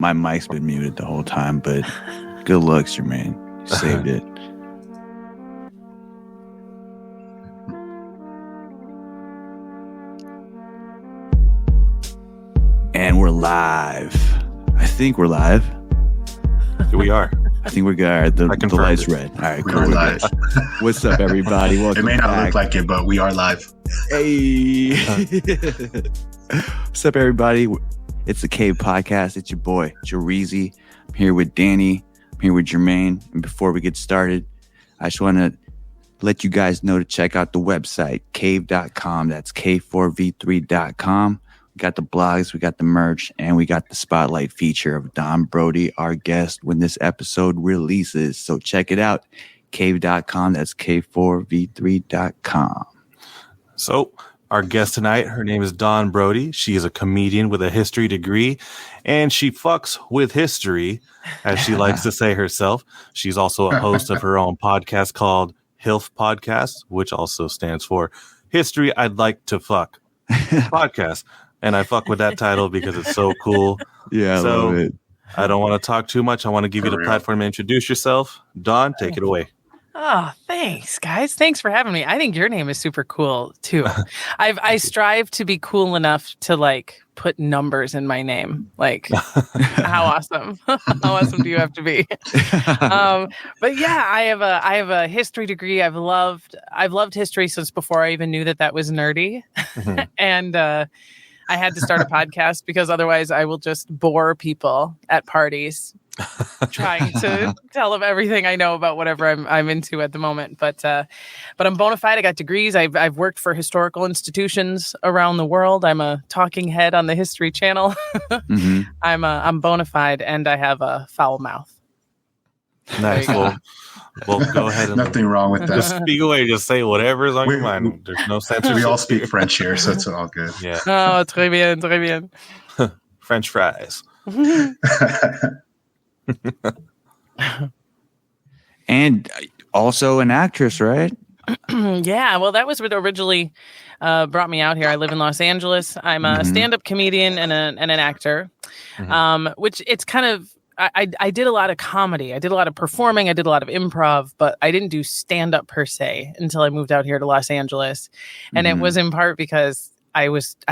My mic's been muted the whole time, but good looks, Jermaine. You saved it. And we're live. I think we're live. We are. I think we're good. All right, the light's red. All right, we are live. What's up, everybody? Welcome It may not back. look like it, but we are live. Hey. What's up, everybody? It's the Cave Podcast. It's your boy, Jerezy. I'm here with Danny. I'm here with Jermaine. And before we get started, I just want to let you guys know to check out the website, cave.com. That's K4V3.com. We got the blogs, we got the merch, and we got the spotlight feature of Dawn Brodey, our guest, when this episode releases. So check it out, cave.com. That's K4V3.com. So our guest tonight, her name is Dawn Brodey. She is a comedian with a history degree, and she fucks with history, as she likes to say herself. She's also a host of her own podcast called HILF Podcast, which also stands for History I'd Like to Fuck Podcast. And I fuck with that title because it's so cool. Yeah, I love it. I don't want to talk too much. I want to give you the platform to introduce yourself. Dawn, take it away. Oh, thanks, guys. Thanks for having me. I think your name is super cool too. I strive to be cool enough to like put numbers in my name. Like, how awesome! How awesome do you have to be? But yeah, I have a history degree. I've loved history since before I even knew that was nerdy, and I had to start a podcast because otherwise I will just bore people at parties trying to tell them everything I know about whatever I'm into at the moment. But I'm bona fide. I got degrees. I've worked for historical institutions around the world. I'm a talking head on the History Channel. I'm bona fide, and I have a foul mouth. Nice. Well, go ahead. And nothing wrong with that. Just speak away. Just say whatever's on your mind. There's no censorship. We all speak French here, so it's all good. Yeah. Oh, très bien, très bien. French fries. And also an actress, right? Yeah, well, that was what originally brought me out here. I live in Los Angeles. I'm a stand-up comedian and an actor, which it's kind of, I did a lot of comedy. I did a lot of performing. I did a lot of improv, but I didn't do stand-up per se until I moved out here to Los Angeles. And it was in part because I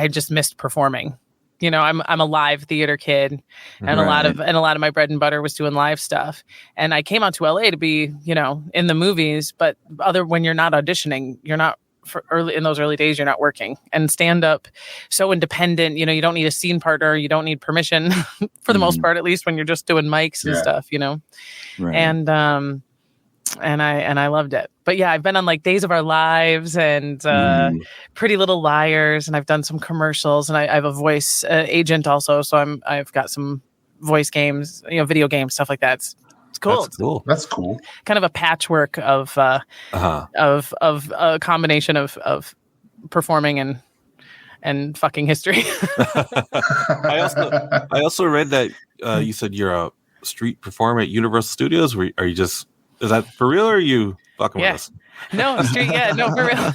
just missed performing. You know, I'm a live theater kid, and a lot of my bread and butter was doing live stuff. And I came out to LA to be, you know, in the movies, but when you're not auditioning, you're not in those early days, you're not working. And stand up, so independent, you know, you don't need a scene partner, you don't need permission for the most part, at least when you're just doing mics and stuff, you know. Right. And I loved it. But yeah, I've been on like Days of Our Lives and Pretty Little Liars, and I've done some commercials, and I have a voice agent also, so I've got some voice games, you know, video games, stuff like that. It's cool. That's cool. Kind of a patchwork of a combination of performing and fucking history. I also read that you said you're a street performer at Universal Studios. Is that for real, or are you fucking with us? No, street. Yeah, no, for real.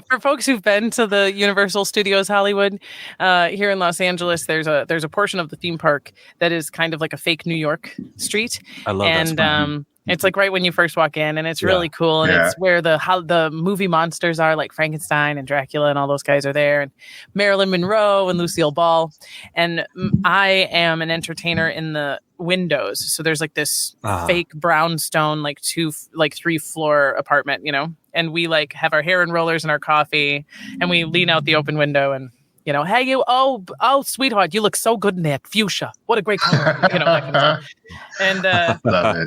For folks who've been to the Universal Studios Hollywood here in Los Angeles, there's a portion of the theme park that is kind of like a fake New York street. I love that. And it's like right when you first walk in, and it's really cool. And it's where the movie monsters are, like Frankenstein and Dracula, and all those guys are there, and Marilyn Monroe and Lucille Ball. And I am an entertainer in the windows, so there's like this fake brownstone, like 3-floor apartment, you know, and we like have our hair in rollers and our coffee, and we lean out the open window and, you know, hey, you, oh, sweetheart, you look so good in that fuchsia. What a great color, you know, that kind of stuff. And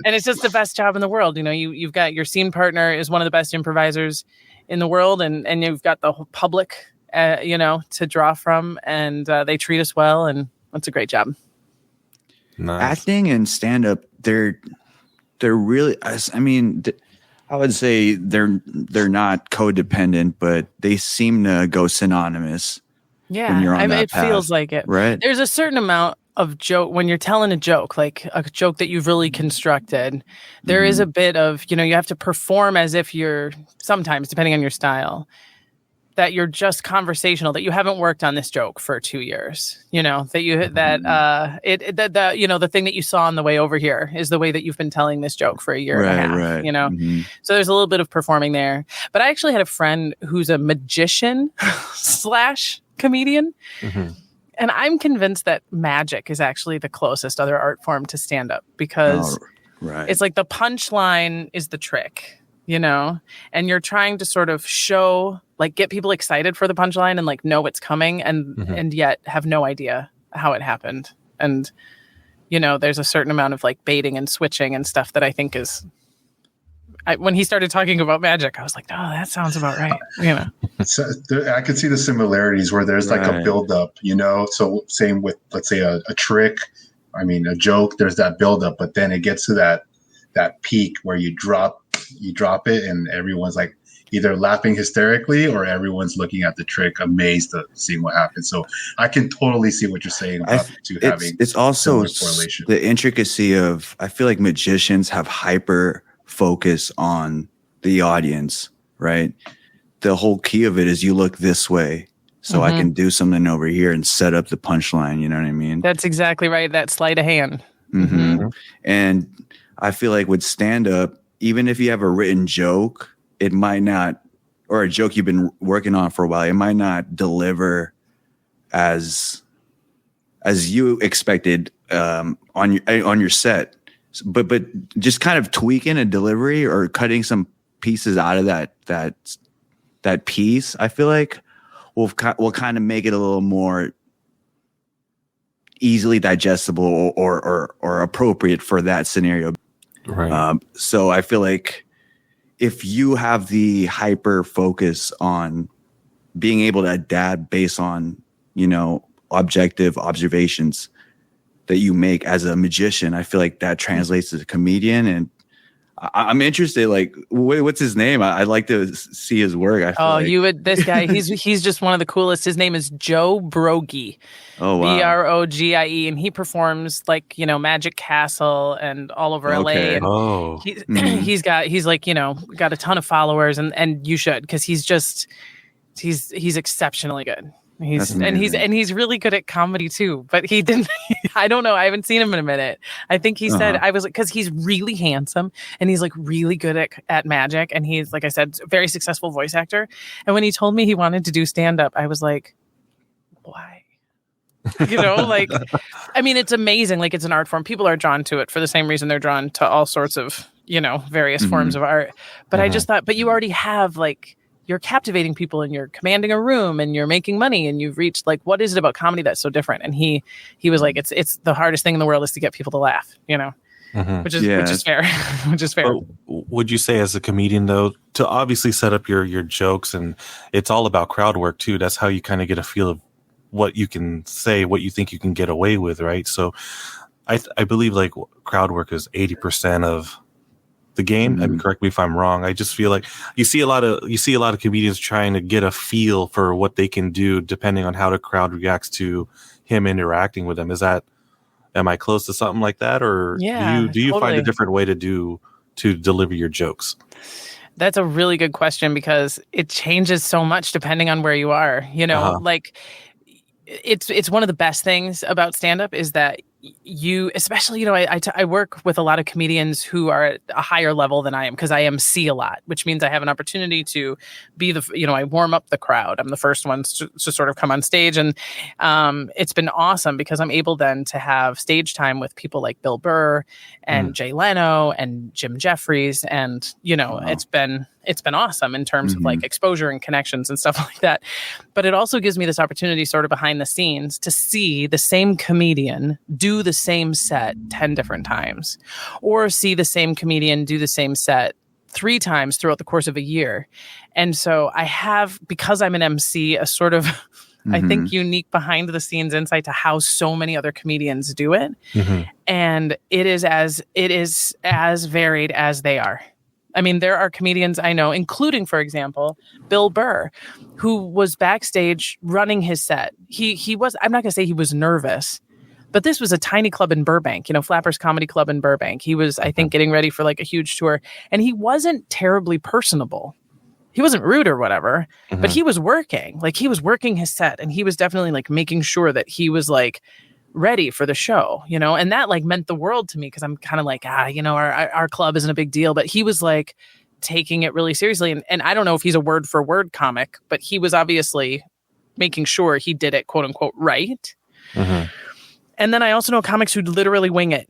and it's just the best job in the world. You know, you've got your scene partner is one of the best improvisers in the world, and you've got the whole public, you know, to draw from, and they treat us well, and it's a great job. Nice. Acting and stand-up, they're really, I mean, I would say they're not codependent, but they seem to go synonymous. Yeah, when you're on that it path, feels like it. Right. There's a certain amount of joke when you're telling a joke, like a joke that you've really constructed. There is a bit of, you know, you have to perform as if you're, sometimes depending on your style, that you're just conversational, that you haven't worked on this joke for 2 years, that you the thing that you saw on the way over here is the way that you've been telling this joke for a year and a half, right. So there's a little bit of performing there. But I actually had a friend who's a magician / comedian. And I'm convinced that magic is actually the closest other art form to stand up, because it's like the punchline is the trick. And you're trying to sort of show, like, get people excited for the punchline and like know it's coming and yet have no idea how it happened. And, there's a certain amount of like baiting and switching and stuff that I think is, when he started talking about magic, I was like, oh, that sounds about right. So I could see the similarities where there's like a buildup, so same with, let's say a trick, a joke, there's that buildup, but then it gets to that peak where you drop it and everyone's like either laughing hysterically or everyone's looking at the trick amazed to seeing what happens. So I can totally see what you're saying about it's also correlation. The intricacy of, I feel like magicians have hyper focus on the audience, right? The whole key of it is you look this way so I can do something over here and set up the punchline, you know what I mean? That's exactly right. That sleight of hand. And I feel like with stand-up, even if you have a written joke, it might not, or a joke you've been working on for a while, it might not deliver as you expected on your set. But just kind of tweaking a delivery or cutting some pieces out of that piece, I feel like will kind of make it a little more easily digestible or appropriate for that scenario. Right. So I feel like if you have the hyper focus on being able to adapt based on, objective observations that you make as a magician, I feel like that translates as a comedian. And I'm interested, like, what's his name? I'd like to see his work. I feel you would. This guy, he's just one of the coolest. His name is Joe Brodey. Oh, wow. Brogie, and he performs like Magic Castle and all over LA. And he's got a ton of followers, and you should, because he's exceptionally good. He's really good at comedy too, but he didn't. I don't know. I haven't seen him in a minute. I think he said, I was like, because he's really handsome and he's like really good at magic, and he's, like I said, a very successful voice actor. And when he told me he wanted to do stand up, I was like, why? It's amazing. Like, it's an art form. People are drawn to it for the same reason they're drawn to all sorts of various forms of art. But I just thought, but you already have, like, you're captivating people and you're commanding a room and you're making money and you've reached, like, what is it about comedy that's so different? And he was like, it's the hardest thing in the world is to get people to laugh, which is fair. Which is fair. But would you say, as a comedian, though, to obviously set up your jokes, and it's all about crowd work too. That's how you kind of get a feel of what you can say, what you think you can get away with, right? So I believe like crowd work is 80% of the game. I mean, correct me if I'm wrong. I just feel like you see a lot of comedians trying to get a feel for what they can do depending on how the crowd reacts to him interacting with them. Am I close to something like that, or do you totally find a different way to deliver your jokes? That's a really good question, because it changes so much depending on where you are. Like, it's one of the best things about stand-up is that you, especially, I work with a lot of comedians who are at a higher level than I am, because I MC a lot, which means I have an opportunity to be I warm up the crowd. I'm the first ones to sort of come on stage. And it's been awesome because I'm able then to have stage time with people like Bill Burr and Jay Leno and Jim Jeffries. And, wow. It's been awesome in terms of like exposure and connections and stuff like that. But it also gives me this opportunity sort of behind the scenes to see the same comedian do the same set 10 different times, or see the same comedian do the same set 3 times throughout the course of a year. And so I have, because I'm an MC, a sort of, I think, unique behind the scenes insight to how so many other comedians do it. And it is as varied as they are. I mean, there are comedians I know, including, for example, Bill Burr, who was backstage running his set. He was, I'm not going to say he was nervous, but this was a tiny club in Burbank, Flappers Comedy Club in Burbank. He was, I think, getting ready for like a huge tour, and he wasn't terribly personable. he wasn't rude or whatever, but he was working. Like, he was working his set, and he was definitely like making sure that he was like ready for the show, you know, and that like meant the world to me, because I'm kind of like, you know, our club isn't a big deal, but he was like taking it really seriously. And I don't know if he's a word for word comic, but he was obviously making sure he did it, quote unquote, right. And then I also know comics who literally wing it,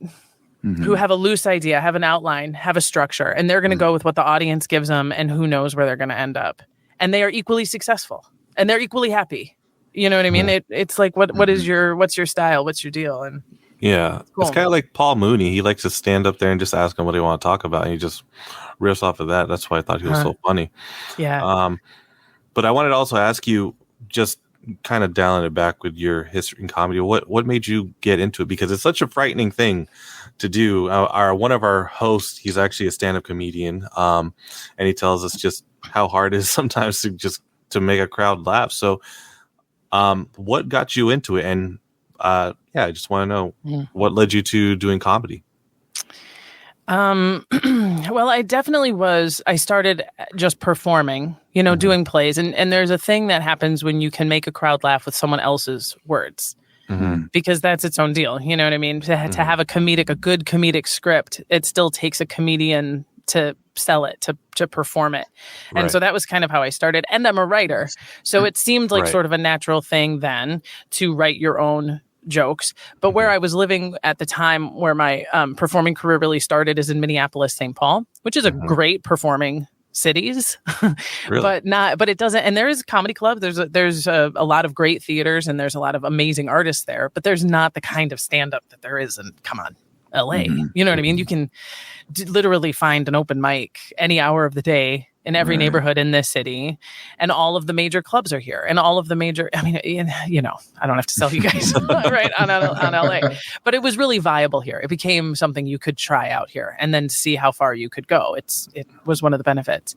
who have a loose idea, have an outline, have a structure, and they're going to go with what the audience gives them, and who knows where they're going to end up. And they are equally successful, and they're equally happy. You know what I mean? It's like, what's your style? What's your deal? And yeah, cool. It's kind of like Paul Mooney. He likes to stand up there and just ask him what he want to talk about, and he just riffs off of that. That's why I thought he was so funny. Yeah. But I wanted to also ask you, just kind of dialing it back with your history and comedy, what made you get into it? Because it's such a frightening thing to do. One of our hosts, he's actually a stand-up comedian, and he tells us just how hard it is sometimes to make a crowd laugh. So what got you into it? And I just want to know what led you to doing comedy. Well, I started just performing, you know, doing plays. And there's a thing that happens when you can make a crowd laugh with someone else's words, because that's its own deal. You know what I mean? To have a good comedic script, it still takes a comedian to sell it, to perform it. And so that was kind of how I started. And I'm a writer. So it seemed like sort of a natural thing then to write your own jokes. But where I was living at the time, where my performing career really started, is in Minneapolis, St. Paul, which is a great performing cities, but it doesn't. And there is a comedy club. There's a lot of great theaters, and there's a lot of amazing artists there, but there's not the kind of stand-up that there is in, come on, LA. You know what I mean? You can literally find an open mic any hour of the day in every neighborhood in this city, and all of the major clubs are here, and all of the major, I mean, you know, I don't have to sell you guys right on LA, but it was really viable here. It became something you could try out here and then see how far you could go. It was one of the benefits.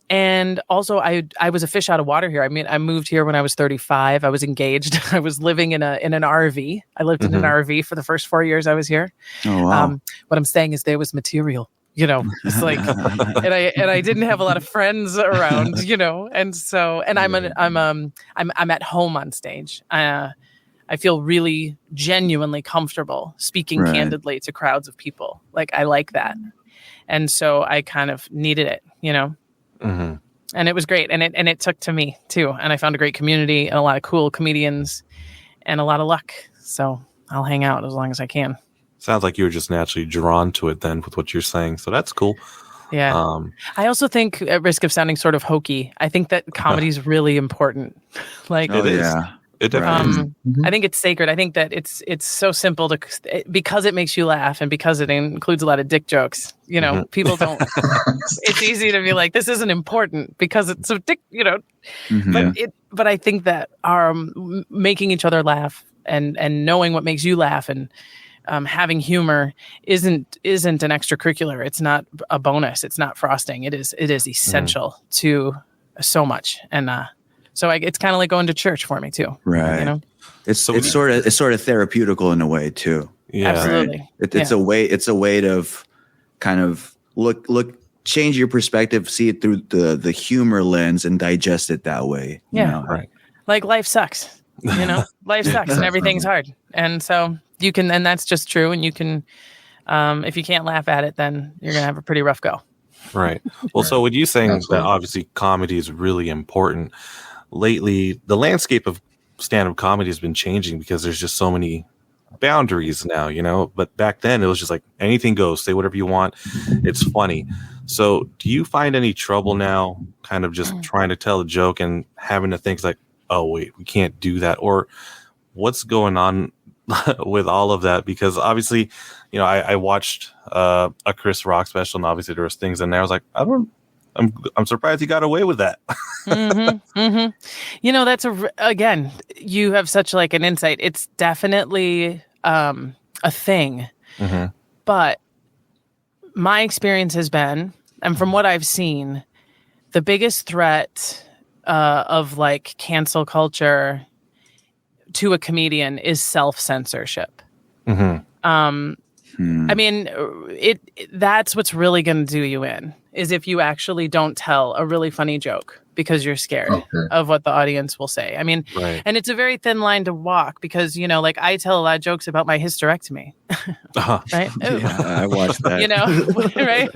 And also I was a fish out of water here. I mean, I moved here when I was 35. I was engaged. I was living in an RV. I lived in an RV for the first 4 years I was here. Oh, wow. What I'm saying is there was material. You know, it's like, and I didn't have a lot of friends around, you know, and so, and I'm at home on stage. I feel really genuinely comfortable speaking candidly to crowds of people. Like, I like that, and so I kind of needed it, you know, and it was great, and it took to me too, and I found a great community and a lot of cool comedians, and a lot of luck. So I'll hang out as long as I can. Sounds like you were just naturally drawn to it then with what you're saying. So that's cool. Yeah. I also think, at risk of sounding sort of hokey, I think that comedy is really important. Like, it is. Yeah. It definitely is. I think it's sacred. I think that it's so simple because it makes you laugh, and because it includes a lot of dick jokes. You know, people don't. It's easy to be like, this isn't important because it's a dick. You know, but I think that our making each other laugh and knowing what makes you laugh and having humor isn't an extracurricular. It's not a bonus. It's not frosting. It is essential to so much. And so it's kind of like going to church for me too. Right. You know, it's sort of therapeutical in a way too. Yeah, absolutely. Right? It's a way to kind of look, change your perspective, see it through the humor lens, and digest it that way. Yeah. You know? Right. Like, life sucks. You know, life sucks and everything's hard. And so you can, and that's just true. And you can, if you can't laugh at it, then you're going to have a pretty rough go. Right. Well, so with you saying that obviously comedy is really important, lately the landscape of stand-up comedy has been changing because there's just so many boundaries now, you know, but back then it was just like anything goes, say whatever you want. It's funny. So do you find any trouble now kind of just trying to tell a joke and having to think like, oh wait, we can't do that? Or what's going on with all of that? Because obviously, you know, I watched a Chris Rock special, and obviously there was things in there. I was like, I'm surprised he got away with that. You know, that's again, you have such like an insight. It's definitely a thing, but my experience has been, and from what I've seen, the biggest threat of like cancel culture to a comedian is self-censorship. I mean, that's what's really going to do you in, is if you actually don't tell a really funny joke because you're scared of what the audience will say. I mean, and it's a very thin line to walk because, you know, like I tell a lot of jokes about my hysterectomy, right? Yeah, I watched that. You know, right?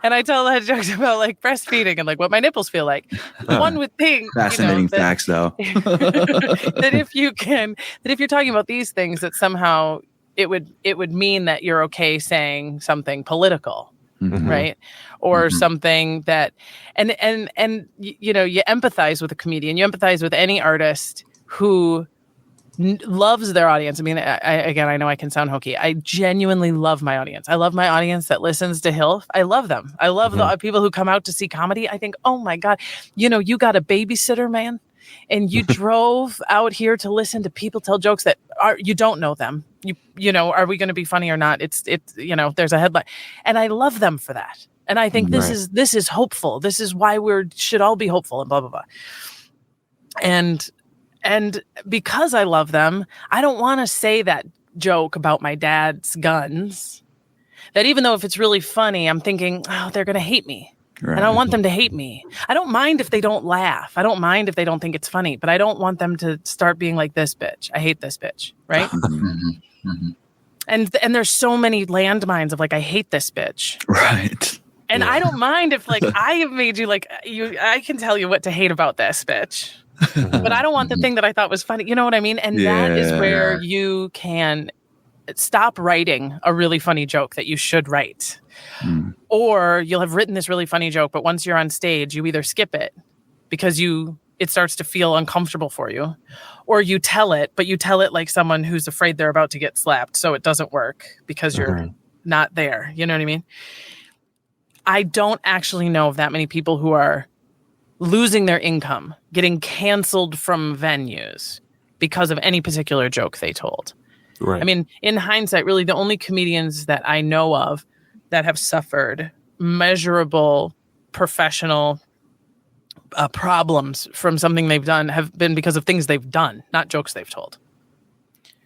And I tell a lot of jokes about like breastfeeding and like what my nipples feel like. One would think, fascinating facts, though, that if you're talking about these things, that somehow it would mean that you're okay saying something political, right? Or something that, and you know, you empathize with a comedian, you empathize with any artist who loves their audience. I mean, I know I can sound hokey. I genuinely love my audience. I love my audience that listens to Hilf. I love them. I love the people who come out to see comedy. I think, oh my God, you know, you got a babysitter, man. And you drove out here to listen to people tell jokes that you don't know them. You know, are we going to be funny or not? It's you know, there's a headline, and I love them for that. And I think this is hopeful. This is why should all be hopeful and blah blah blah. And because I love them, I don't want to say that joke about my dad's guns. That even though if it's really funny, I'm thinking, oh, they're going to hate me. Right. And I want them to hate me. I don't mind if they don't laugh. I don't mind if they don't think it's funny, but I don't want them to start being like, this bitch. I hate this bitch. Right. And there's so many landmines of like, I hate this bitch. Right. And I don't mind if like, I have made you like, I can tell you what to hate about this bitch, but I don't want the thing that I thought was funny. You know what I mean? And that is where you can stop writing a really funny joke that you should write. Or you'll have written this really funny joke, but once you're on stage, you either skip it because it starts to feel uncomfortable for you, or you tell it, but you tell it like someone who's afraid they're about to get slapped. So it doesn't work because you're not there. You know what I mean? I don't actually know of that many people who are losing their income, getting canceled from venues because of any particular joke they told. Right. I mean, in hindsight, really the only comedians that I know of that have suffered measurable professional problems from something they've done have been because of things they've done, not jokes they've told.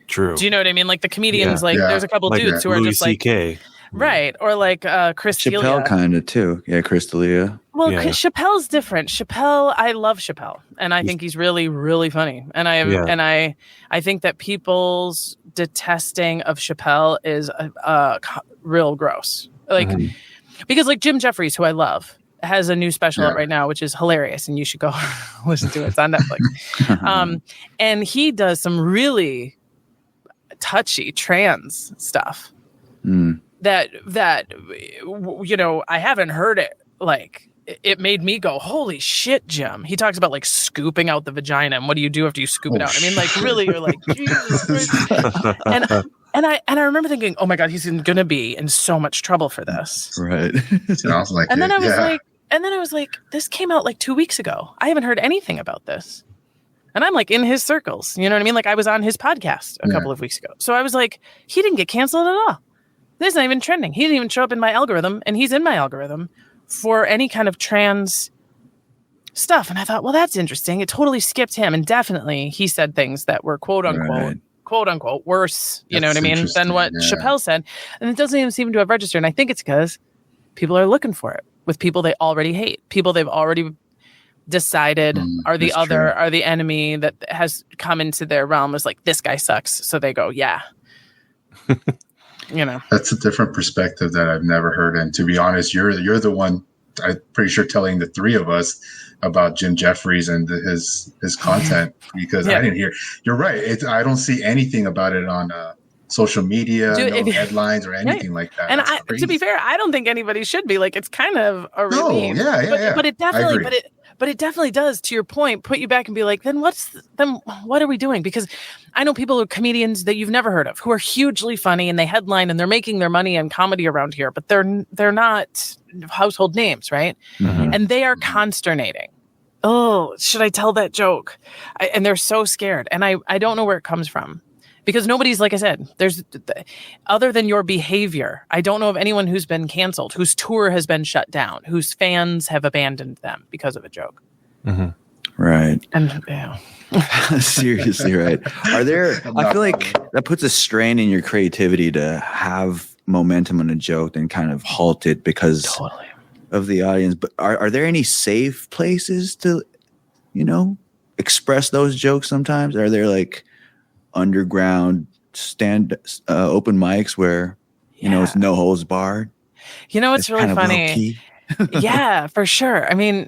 True. Do you know what I mean? Like the comedians, there's a couple like dudes who are Louis just like C.K. Right. Or like Chris D'Elia. Chappelle kind of too. Yeah, Chris D'Elia. Well, Chappelle's different. I love Chappelle, and I think he's really, really funny. And I think that people's detesting of Chappelle is real gross. Like because like Jim Jeffries, who I love, has a new special out right now, which is hilarious, and you should go listen to it. It's on Netflix. And he does some really touchy trans stuff. That you know, I haven't heard it. Like it made me go, holy shit, Jim. He talks about like scooping out the vagina and what do you do after you scoop it out? I mean, like really, you're like, Jesus Christ. And I remember thinking, oh my God, he's gonna be in so much trouble for this. Right. Sounds like and then I was like, this came out like 2 weeks ago. I haven't heard anything about this. And I'm like in his circles. You know what I mean? Like I was on his podcast a couple of weeks ago. So I was like, he didn't get canceled at all. This is not even trending. He didn't even show up in my algorithm, and he's in my algorithm for any kind of trans stuff. And I thought, well, that's interesting. It totally skipped him. And definitely he said things that were quote unquote worse, you know what I mean, than what Chappelle said. And it doesn't even seem to have registered. And I think it's because people are looking for it with people they already hate, people they've already decided are the other, are the enemy that has come into their realm as like, this guy sucks. So they go, yeah. You know, that's a different perspective that I've never heard. And to be honest, you're the one, I'm pretty sure, telling the three of us about Jim Jeffries and his content, because I didn't hear. You're right. I don't see anything about it on social media, no headlines or anything like that. And to be fair, I don't think anybody should be. Like, it's kind of a relief. But it definitely, but it definitely does, to your point, put you back and be like, then what are we doing? Because I know people who are comedians that you've never heard of who are hugely funny and they headline and they're making their money in comedy around here, but they're not household names, right? And they are consternating. Oh, should I tell that joke? And they're so scared. And I don't know where it comes from. Because nobody's, like I said, there's other than your behavior. I don't know of anyone who's been canceled, whose tour has been shut down, whose fans have abandoned them because of a joke. Right. And yeah. Seriously, right. I feel like that puts a strain in your creativity to have momentum in a joke and kind of halt it because of the audience. But are there any safe places to, express those jokes sometimes? Are there like underground open mics where, it's no holds barred? It's really funny. Yeah, for sure. I mean,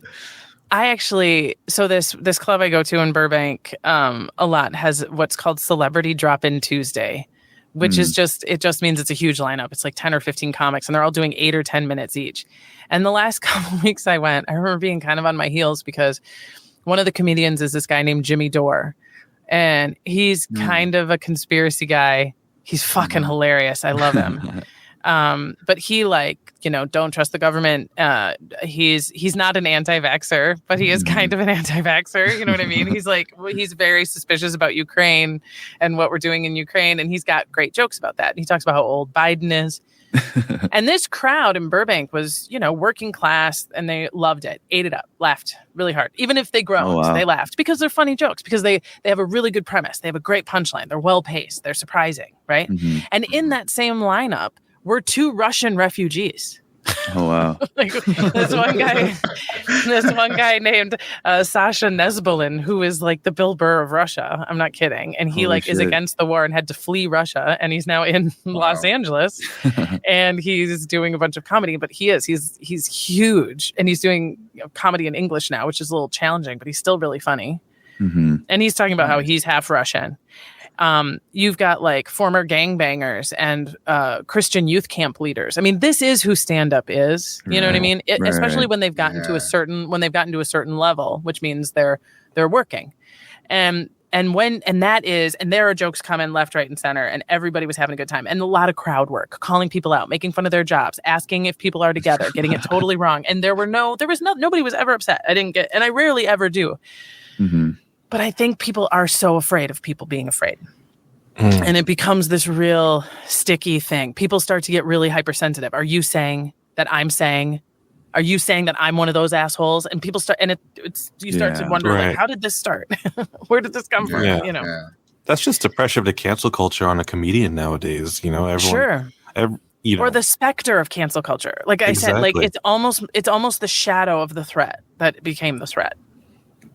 this club I go to in Burbank a lot has what's called Celebrity Drop-In Tuesday, which is it just means it's a huge lineup. It's like 10 or 15 comics and they're all doing 8 or 10 minutes each. And the last couple of weeks I remember being kind of on my heels because one of the comedians is this guy named Jimmy Dore. And he's kind of a conspiracy guy. He's fucking hilarious. I love him. But he don't trust the government. He's not an anti-vaxxer, but he is kind of an anti-vaxxer. You know what I mean? He's very suspicious about Ukraine and what we're doing in Ukraine. And he's got great jokes about that. He talks about how old Biden is. And this crowd in Burbank was, working class and they loved it, ate it up, laughed really hard. Even if they groaned, they laughed because they're funny jokes, because they have a really good premise. They have a great punchline. They're well paced. They're surprising. Right. Mm-hmm. And in that same lineup were 2 Russian refugees. Oh, wow. This one guy named Sasha Nesbolin, who is like the Bill Burr of Russia. I'm not kidding. And he is against the war and had to flee Russia. And he's now in Los Angeles and he's doing a bunch of comedy, but he's huge and he's doing comedy in English now, which is a little challenging, but he's still really funny. Mm-hmm. And he's talking about how he's half Russian. You've got like former gangbangers and Christian youth camp leaders. I mean, this is who stand-up is. You know what I mean? Especially when they've gotten to a certain level, which means they're working. And there are jokes coming left, right, and center, and everybody was having a good time. And a lot of crowd work, calling people out, making fun of their jobs, asking if people are together, getting it totally wrong. And nobody was ever upset. And I rarely ever do. Mm-hmm. But I think people are so afraid of people being afraid. And it becomes this real sticky thing. People start to get really hypersensitive. Are you saying that I'm saying? Are you saying that I'm one of those assholes? And people start, and you start to wonder, like, how did this start? Where did this come from? Yeah. That's just the pressure of the cancel culture on a comedian nowadays. Everyone. Or the specter of cancel culture. Like I said, like it's almost the shadow of the threat that became the threat.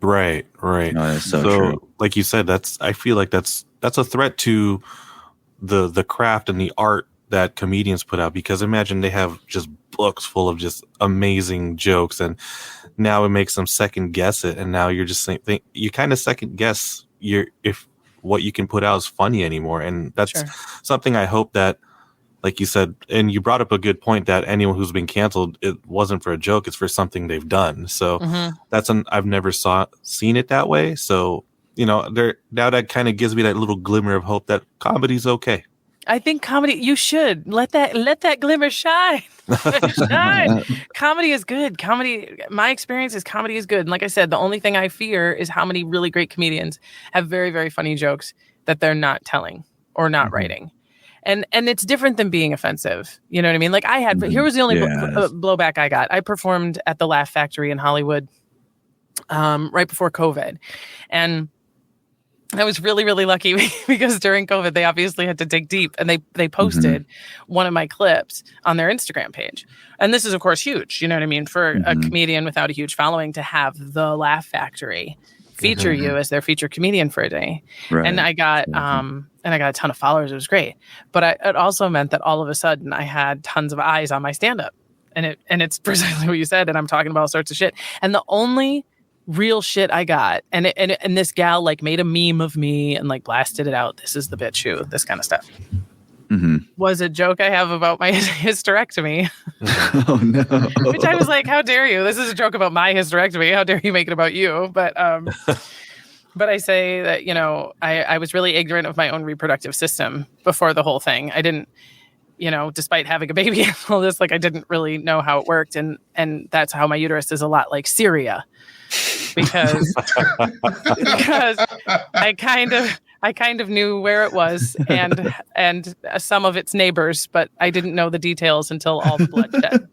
Right. No, that's so true. Like you said, I feel like that's a threat to the craft and the art that comedians put out, because imagine they have just books full of just amazing jokes, and now it makes them second guess it, and now you're just saying you kind of second guess if what you can put out is funny anymore. And that's something I hope that, like you said, and you brought up a good point, that anyone who's been canceled, it wasn't for a joke, it's for something they've done. So I've never seen it that way. So, now that kind of gives me that little glimmer of hope that comedy's okay. I think comedy, you should let that glimmer shine. Shine. Comedy is good. My experience is comedy is good. And like I said, the only thing I fear is how many really great comedians have very, very funny jokes that they're not telling or not writing. And it's different than being offensive. You know what I mean? Like here was the only blowback I got. I performed at the Laugh Factory in Hollywood right before COVID. And I was really, really lucky because during COVID, they obviously had to dig deep, and they posted one of my clips on their Instagram page. And this is, of course, huge. You know what I mean? For a comedian without a huge following to have the Laugh Factory feature you as their featured comedian for a day. Right. And I got a ton of followers. It was great. But it also meant that all of a sudden I had tons of eyes on my stand-up. And it's precisely what you said. And I'm talking about all sorts of shit. And the only real shit I got, and this gal like made a meme of me and like blasted it out. This is the bitch who, this kind of stuff. Was a joke I have about my hysterectomy. Oh no. Which I was like, how dare you? This is a joke about my hysterectomy. How dare you make it about you? But I say that, I was really ignorant of my own reproductive system before the whole thing. I didn't, despite having a baby and all this, like I didn't really know how it worked. And that's how my uterus is a lot like Syria. Because I kind of knew where it was and some of its neighbors, but I didn't know the details until all the bloodshed.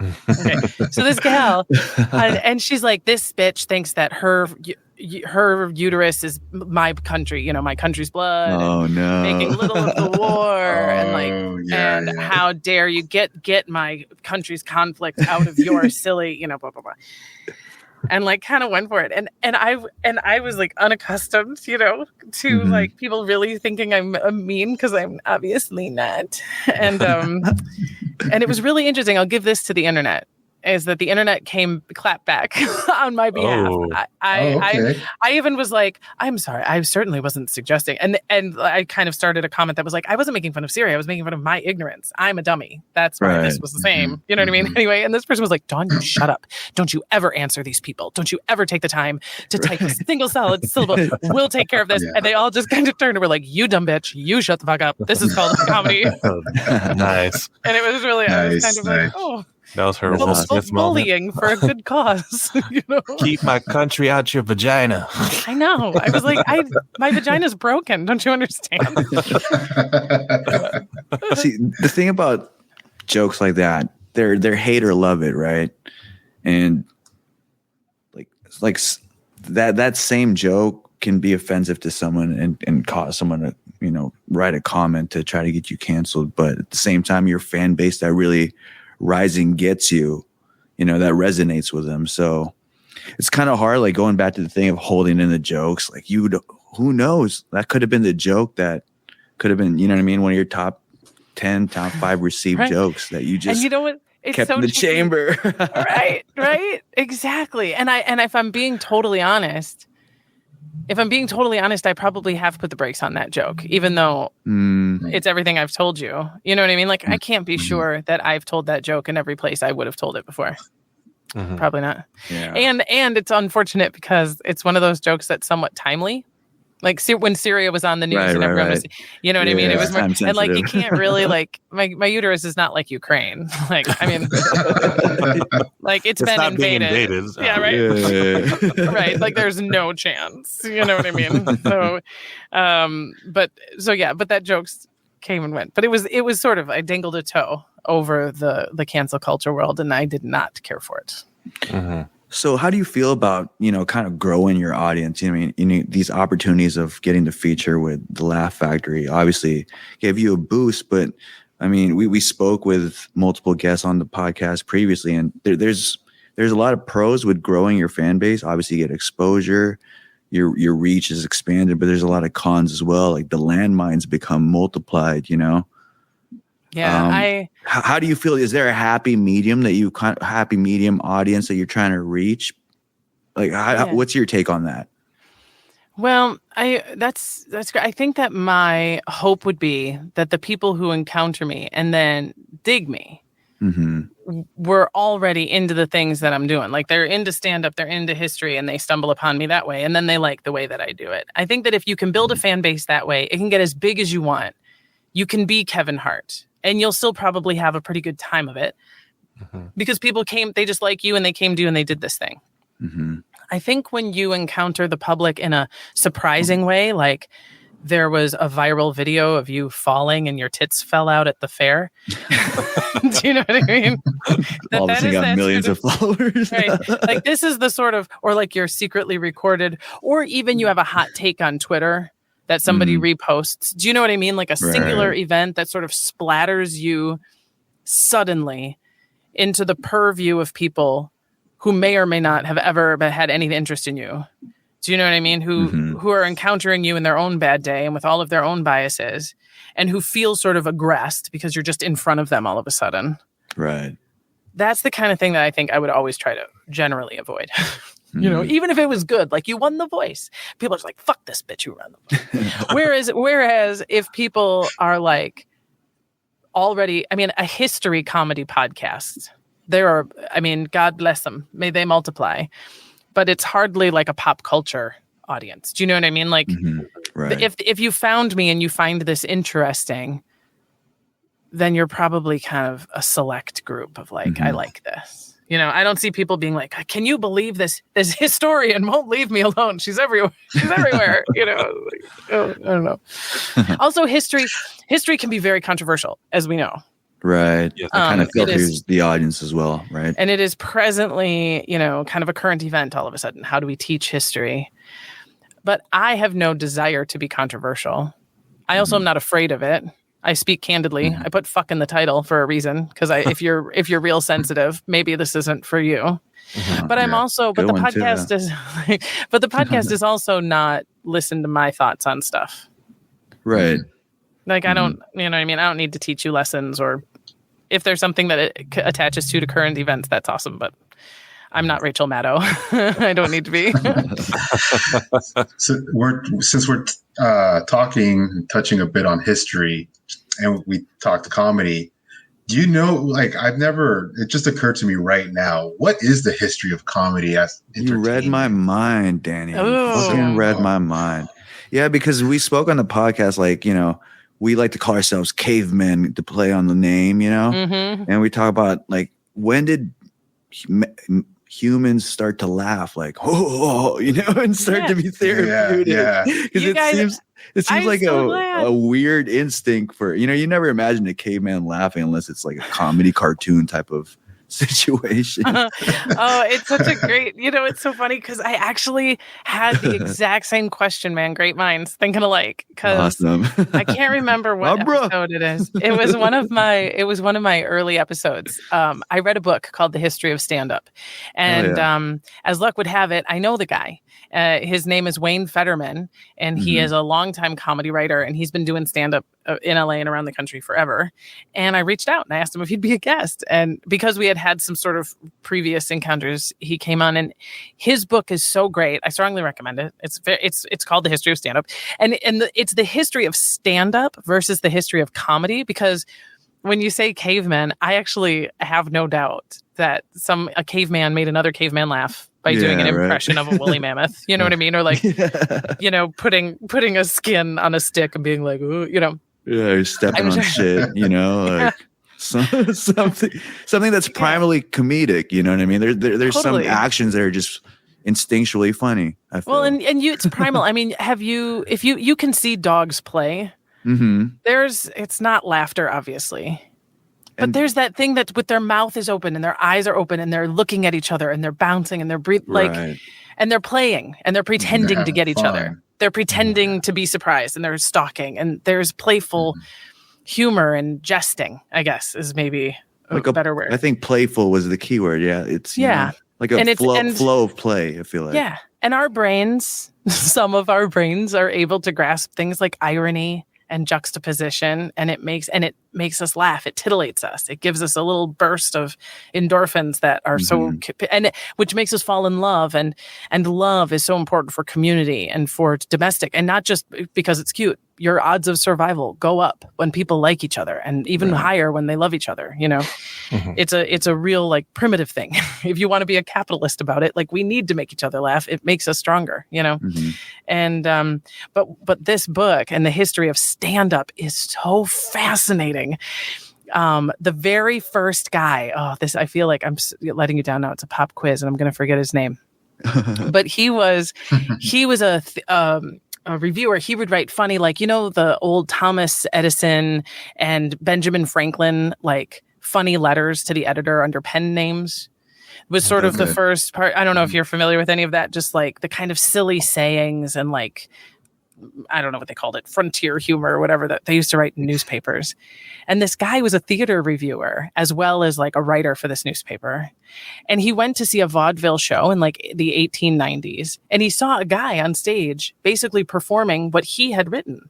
Okay. So this gal, and she's like, this bitch thinks that her uterus is my country, you know, my country's blood. Oh no! Making little of the war, and how dare you get my country's conflict out of your silly, you know, blah blah blah. And like kind of went for it, and I was like unaccustomed, you know, to like people really thinking I'm mean, because I'm obviously not, and it was really interesting. I'll give this to the internet, is that the internet clapped back on my behalf. I even was like, I'm sorry, I certainly wasn't suggesting, and I kind of started a comment that was like, I wasn't making fun of Syria, I was making fun of my ignorance. I'm a dummy. That's why this was the same. You know what I mean? Anyway, and this person was like, Dawn, you shut up. Don't you ever answer these people. Don't you ever take the time to type a single solid syllable. We'll take care of this. And they all just kind of turned and were like, you dumb bitch, you shut the fuck up. This is called comedy. Nice. And it was really, I was kind of like, oh. That was her Will Smith bullying for a good cause. You know? Keep my country out your vagina. I know. I was like, my vagina's broken. Don't you understand? See, the thing about jokes like that, they're hate or love it, right? And like that same joke can be offensive to someone and cause someone to, you know, write a comment to try to get you canceled. But at the same time, your fan base that really rising gets you, you know, that resonates with them. So it's kind of hard, like going back to the thing of holding in the jokes. Like who knows? That could have been the joke that could have been, you know what I mean, one of your top 10, top 5 received jokes that you just, and you know what? It's kept so in the chamber. right, exactly. And if I'm being totally honest, I probably have put the brakes on that joke, even though it's everything I've told you. You know what I mean? Like, I can't be sure that I've told that joke in every place I would have told it before. Probably not. Yeah. And it's unfortunate because it's one of those jokes that's somewhat timely. Like when Syria was on the news and everyone was, you know what I mean? It was more, and like, you can't really like, my uterus is not like Ukraine. Like, I mean, like it's been invaded. Yeah, right. Yeah. Right. Like there's no chance, you know what I mean? So, but that jokes came and went, but it was sort of, I dangled a toe over the cancel culture world and I did not care for it. So how do you feel about, you know, kind of growing your audience? You know, I mean, you know, these opportunities of getting to feature with the Laugh Factory obviously gave you a boost, but I mean, we spoke with multiple guests on the podcast previously, and there's a lot of pros with growing your fan base. Obviously, you get exposure, your reach is expanded, but there's a lot of cons as well. Like the landmines become multiplied, you know? Yeah, how do you feel? Is there a happy medium audience that you're trying to reach? Like, what's your take on that? Well, that's great. I think that my hope would be that the people who encounter me and then dig me were already into the things that I'm doing. Like they're into stand-up, they're into history, and they stumble upon me that way, and then they like the way that I do it. I think that if you can build a fan base that way, it can get as big as you want. You can be Kevin Hart. And you'll still probably have a pretty good time of it because people they just like you and they came to you and they did this thing. I think when you encounter the public in a surprising way, like there was a viral video of you falling and your tits fell out at the fair. Do you know what I mean? All of a sudden got millions of followers. Right? Like this is the sort of, or like you're secretly recorded, or even you have a hot take on Twitter that somebody reposts. Do you know what I mean? Like a singular event that sort of splatters you suddenly into the purview of people who may or may not have ever had any interest in you. Do you know what I mean? Who are encountering you in their own bad day and with all of their own biases, and who feel sort of aggressed because you're just in front of them all of a sudden. Right. That's the kind of thing that I think I would always try to generally avoid. You know, even if it was good, like you won The Voice, people are just like, fuck this bitch who ran The Voice. Whereas if people are like already, I mean, a history comedy podcast, God bless them. May they multiply. But it's hardly like a pop culture audience. Do you know what I mean? Like if you found me and you find this interesting, then you're probably kind of a select group of like, I like this. You know, I don't see people being like, can you believe this historian won't leave me alone? She's everywhere. You know, like, I don't know. Also, history can be very controversial, as we know. Right. Yes. It kind of filters the audience as well, right? And it is presently, kind of a current event all of a sudden. How do we teach history? But I have no desire to be controversial. I also am not afraid of it. I speak candidly. I put "fuck" in the title for a reason, because if you're real sensitive, maybe this isn't for you. But I'm also, but the podcast is, but the podcast is also not listen to my thoughts on stuff. Right. Like I don't, you know what I mean? I don't need to teach you lessons, or if there's something that it attaches to current events, that's awesome. But I'm not Rachel Maddow. I don't need to be. So since we're touching a bit on history, and we talked comedy. Do you know? It just occurred to me right now. What is the history of comedy as entertainment? You read my mind, Danny. Oh. You read my mind. Yeah, because we spoke on the podcast, we like to call ourselves cavemen to play on the name, and we talk about when did humans start to laugh, and start to be therapeutic. Yeah. Because it seems like a weird instinct for you never imagine a caveman laughing unless it's like a comedy cartoon type of situation. It's such a great, it's so funny because I actually had the exact same question, man. Great minds thinking alike. Because awesome. I can't remember what episode it is. It was one of my early episodes. I read a book called The History of Stand-Up, and as luck would have it, I know the guy. His name is Wayne Fetterman, and he is a longtime comedy writer, and he's been doing stand-up in LA and around the country forever. And I reached out and I asked him if he'd be a guest. And because we had some sort of previous encounters, he came on, and his book is so great. I strongly recommend it. It's called The History of Stand-Up. And it's the history of stand-up versus the history of comedy, because when you say caveman, I actually have no doubt that a caveman made another caveman laugh by doing an impression of a woolly mammoth. You know what I mean? Or putting a skin on a stick and being like, ooh, Yeah, you're stepping on shit, something that's primarily comedic, you know what I mean? There's Totally. some actions that are just instinctually funny, I feel. Well, and it's primal. I mean, if you can see dogs play, it's not laughter, obviously. But there's that thing that with their mouth is open and their eyes are open and they're looking at each other and they're bouncing and they're and they're playing and they're pretending to get each other. They're pretending to be surprised and they're stalking, and there's playful humor and jesting, I guess, is maybe a better word. I think playful was the key word. Yeah. It's like a flow of play, I feel like. Yeah. And our brains, some of our brains are able to grasp things like irony and juxtaposition, and it makes us laugh. It titillates us. It gives us a little burst of endorphins that are which makes us fall in love. And love is so important for community and for domestic, and not just because it's cute. Your odds of survival go up when people like each other, and even higher when they love each other. It's a real primitive thing. If you want to be a capitalist about it, we need to make each other laugh. It makes us stronger, And but this book and the history of stand-up is so fascinating. The very first guy. I feel like I'm letting you down now. It's a pop quiz, and I'm going to forget his name. But he was a reviewer. He would write funny, the old Thomas Edison and Benjamin Franklin, funny letters to the editor under pen names. Was sort of the first part. I don't know if you're familiar with any of that, just the kind of silly sayings and I don't know what they called it, frontier humor or whatever that they used to write in newspapers. And this guy was a theater reviewer as well as a writer for this newspaper. And he went to see a vaudeville show in the 1890s. And he saw a guy on stage basically performing what he had written.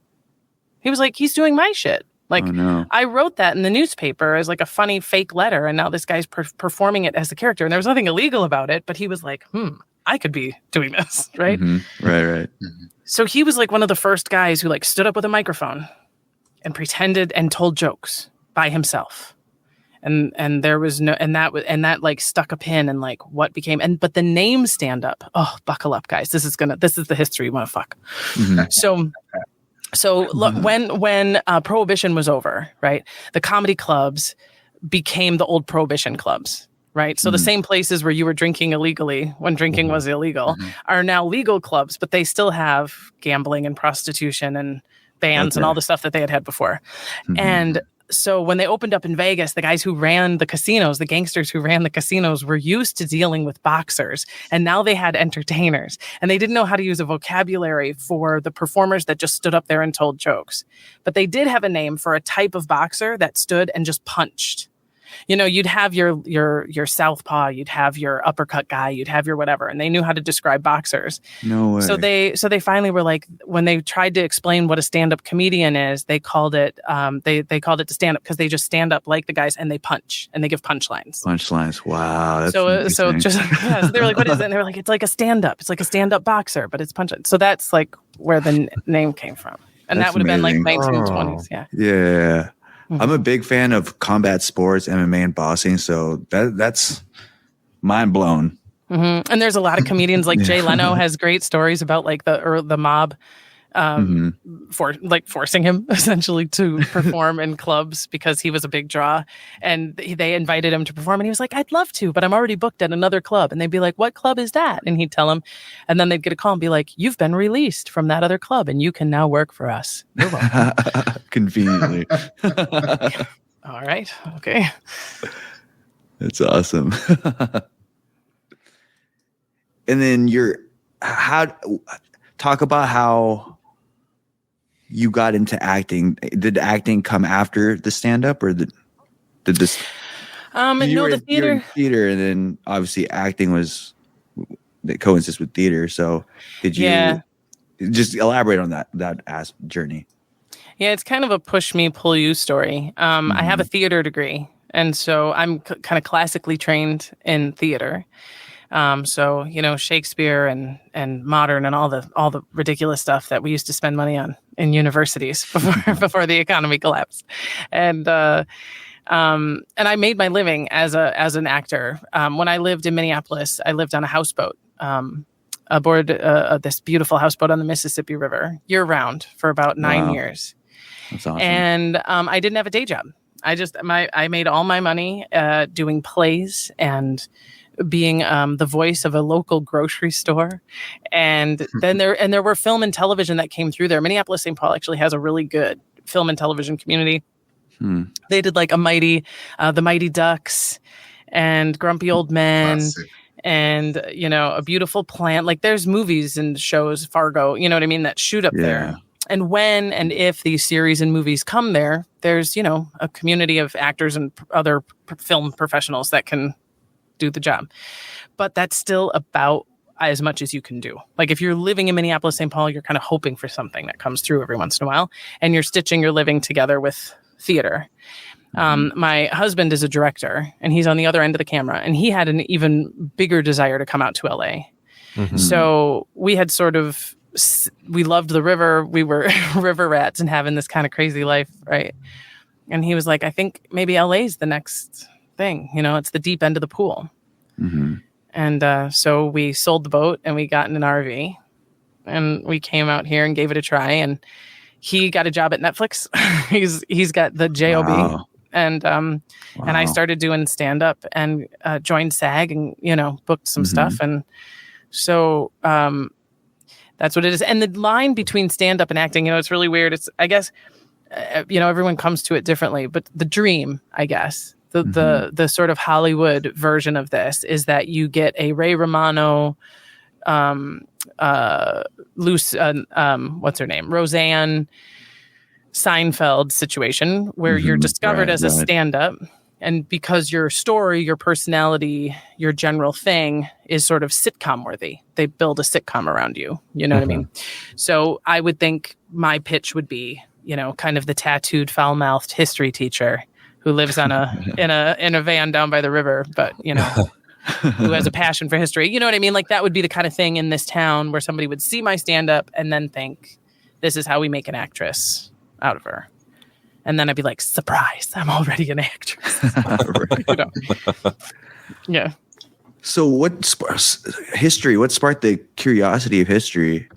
He was like, he's doing my shit. Oh, no. I wrote that in the newspaper as a funny fake letter. And now this guy's performing it as the character. And there was nothing illegal about it, but he was like, I could be doing this. Right. Right. So he was one of the first guys who stood up with a microphone and pretended and told jokes by himself. And there was no, and that stuck a pin in what became, but the name stand up. Oh, buckle up, guys. This is the history you want to fuck. So look, when Prohibition was over, right, the comedy clubs became the old Prohibition clubs. Right. So the same places where you were drinking illegally when drinking was illegal are now legal clubs, but they still have gambling and prostitution and bands and all the stuff that they had before. And So when they opened up in Vegas, the guys who ran the casinos, the gangsters who ran the casinos, were used to dealing with boxers, and now they had entertainers, and they didn't know how to use a vocabulary for the performers that just stood up there and told jokes. But they did have a name for a type of boxer that stood and just punched. You know, you'd have your southpaw, you'd have your uppercut guy, you'd have your whatever, and they knew how to describe boxers. No way. So they finally were like, when they tried to explain what a stand-up comedian is, they called it they called it the stand-up, because they just stand up like the guys and they punch and they give punchlines. Punchlines. Wow. That's So just so they were like, what is it? And they were like, it's like a stand-up. It's like a stand-up boxer, but it's punchline. So that's like where the name came from, and That's that would have been like amazing. 1920s. Yeah. Yeah. I'm a big fan of combat sports, MMA, and boxing. So that's mind blown. Mm-hmm. And there's a lot of comedians like Jay Leno has great stories about like the mob forcing him essentially to perform in clubs because he was a big draw, and they invited him to perform, and he was like, I'd love to, but I'm already booked at another club. And they'd be like, what club is that? And he'd tell them, and then they'd get a call and be like, you've been released from that other club and you can now work for us. You're welcome. Conveniently. All right. Okay. That's awesome. And then talk about how you got into acting. Did acting come after the stand-up, or did this? No, the theater. You were in theater, and then obviously acting that coincides with theater. So did you just elaborate on that journey? Yeah, it's kind of a push me, pull you story. I have a theater degree, and so I'm kind of classically trained in theater. So, you know, Shakespeare and modern and all the ridiculous stuff that we used to spend money on in universities before the economy collapsed. And I made my living as an actor. When I lived in Minneapolis, I lived on a houseboat, aboard this beautiful houseboat on the Mississippi River year round for about 9 years. That's awesome. And, I didn't have a day job. I made all my money, doing plays and being the voice of a local grocery store. And then there were film and television that came through there. Minneapolis, St. Paul actually has a really good film and television community. They did like the Mighty Ducks and Grumpy Old Men. Classic. And, you know, A Beautiful Plant. Like there's movies and shows, Fargo, you know what I mean, that shoot up there. And when and if these series and movies come there, there's, you know, a community of actors and other film professionals that can do the job. But that's still about as much as you can do. Like if you're living in Minneapolis, St. Paul, you're kind of hoping for something that comes through every once in a while, and you're stitching your living together with theater. My husband is a director, and he's on the other end of the camera, and he had an even bigger desire to come out to LA. So we had we loved the river. We were river rats and having this kind of crazy life, right? And he was like, I think maybe LA's the next thing, you know, it's the deep end of the pool. And so we sold the boat and we got in an RV and we came out here and gave it a try, and he got a job at Netflix. he's got the job. Wow. And I started doing stand up and joined SAG and, you know, booked some stuff. And so that's what it is. And the line between stand up and acting, you know, it's really weird. It's, I guess, you know, everyone comes to it differently, but the dream, I guess, the sort of Hollywood version of this is that you get a Ray Romano, what's her name? Roseanne Seinfeld situation where you're discovered as a stand-up, and because your story, your personality, your general thing is sort of sitcom worthy, they build a sitcom around you. You know what I mean? So I would think my pitch would be, you know, kind of the tattooed, foul-mouthed history teacher who lives on in a van down by the river, but, you know, who has a passion for history. You know what I mean? Like that would be the kind of thing in this town where somebody would see my stand-up and then think, this is how we make an actress out of her. And then I'd be like, surprise, I'm already an actress. You know? Yeah. So what sparked the curiosity of history?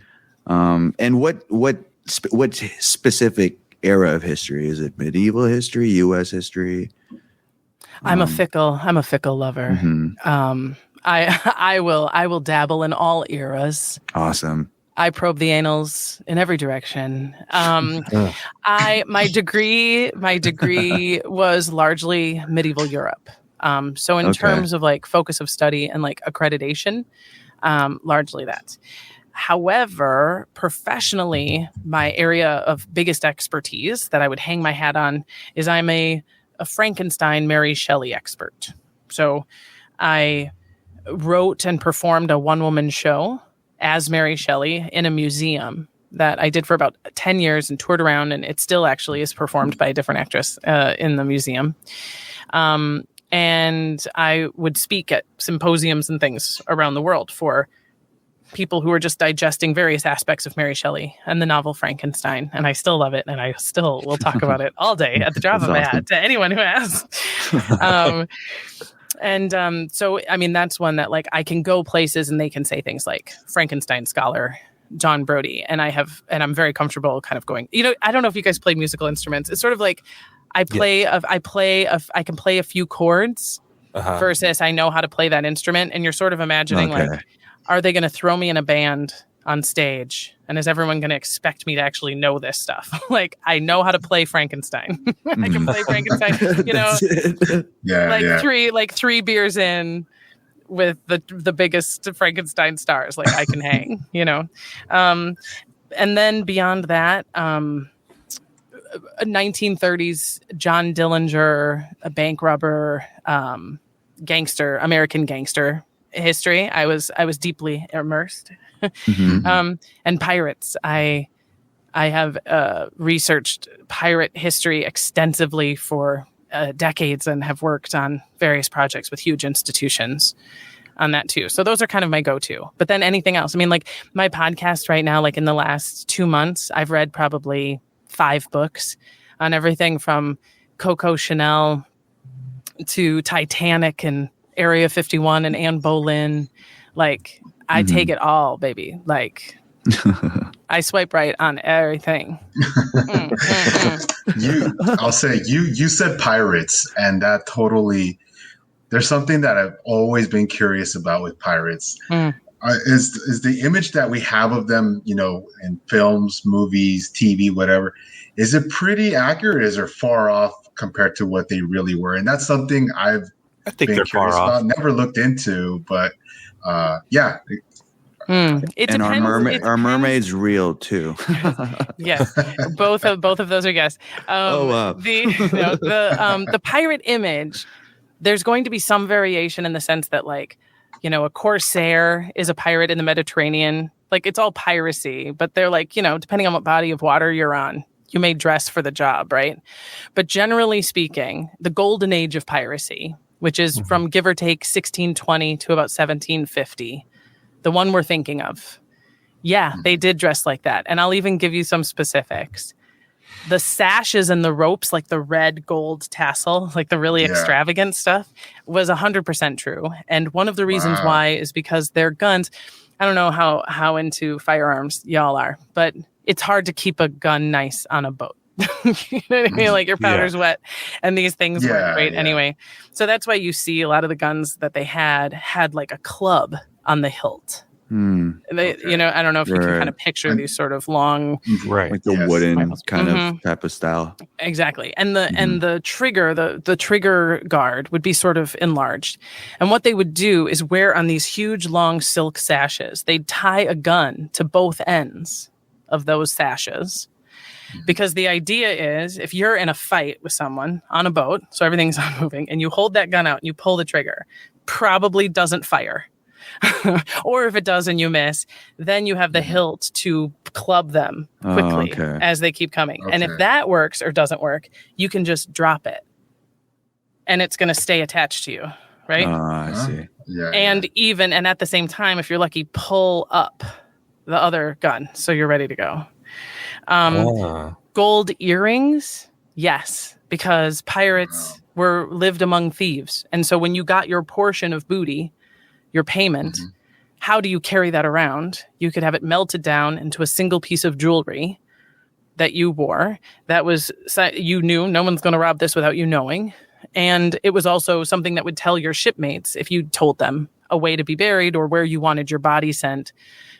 And what specific era of history? Is it medieval history, U.S. history? I'm a fickle lover. I will dabble in all eras. Awesome. I probe the anals in every direction. My degree was largely medieval Europe. So in terms of like focus of study and like accreditation, largely that. However, professionally, my area of biggest expertise that I would hang my hat on is I'm a Frankenstein Mary Shelley expert. So I wrote and performed a one-woman show as Mary Shelley in a museum that I did for about 10 years and toured around, and it still actually is performed by a different actress in the museum. And I would speak at symposiums and things around the world for people who are just digesting various aspects of Mary Shelley and the novel Frankenstein. And I still love it. And I still will talk about it all day at the drop of a hat to anyone who asks. So, I mean, that's one that like I can go places and they can say things like Frankenstein scholar Dawn Brodey. And I'm very comfortable kind of going, I don't know if you guys play musical instruments. It's sort of like I can play a few chords versus I know how to play that instrument. And you're sort of imagining like, are they going to throw me in a band on stage? And is everyone going to expect me to actually know this stuff? Like, I know how to play Frankenstein. I can play Frankenstein, three beers in with the biggest Frankenstein stars. Like, I can hang, And then beyond that, 1930s John Dillinger, a bank robber, gangster, American gangster history. I was deeply immersed. And pirates. I have researched pirate history extensively for decades and have worked on various projects with huge institutions on that too. So those are kind of my go-to. But then anything else? I mean, like my podcast right now, like in the last 2 months, I've read probably 5 books on everything from Coco Chanel to Titanic and Area 51 and Anne Boleyn. Like, I take it all, baby. Like, I swipe right on everything. I'll say you said pirates, and that totally. There's something that I've always been curious about with pirates. Is the image that we have of them, in films, movies, TV, whatever. Is it pretty accurate? Is it far off compared to what they really were? And that's something I think been they're curious far off. About. Never looked into, but. Yeah. And our mermaid's real too. Yes, both of those are yes. The pirate image. There's going to be some variation in the sense that, like, a corsair is a pirate in the Mediterranean. Like, it's all piracy, but they're like, depending on what body of water you're on, you may dress for the job, right? But generally speaking, the golden age of piracy, which is from give or take 1620 to about 1750, the one we're thinking of. Yeah, they did dress like that. And I'll even give you some specifics. The sashes and the ropes, like the red gold tassel, like the really extravagant stuff, was 100% true. And one of the reasons why is because their guns, I don't know how into firearms y'all are, but it's hard to keep a gun nice on a boat. You know what I mean? Like, your powder's wet, and these things weren't great anyway. So that's why you see a lot of the guns that they had like a club on the hilt. They, I don't know if you can kind of picture these sort of long, like the wooden kind of type of style. Exactly, and the trigger, the trigger guard would be sort of enlarged, and what they would do is wear on these huge long silk sashes. They'd tie a gun to both ends of those sashes. Because the idea is, if you're in a fight with someone on a boat, so everything's moving, and you hold that gun out and you pull the trigger, probably doesn't fire. Or if it does and you miss, then you have the hilt to club them quickly as they keep coming. And if that works or doesn't work, you can just drop it. And it's going to stay attached to you, right? I see. And and at the same time, if you're lucky, pull up the other gun so you're ready to go. Gold earrings, yes, because pirates lived among thieves. And so when you got your portion of booty, your payment, how do you carry that around? You could have it melted down into a single piece of jewelry that you wore. That was, you knew no one's going to rob this without you knowing. And it was also something that would tell your shipmates, if you told them, a way to be buried or where you wanted your body sent,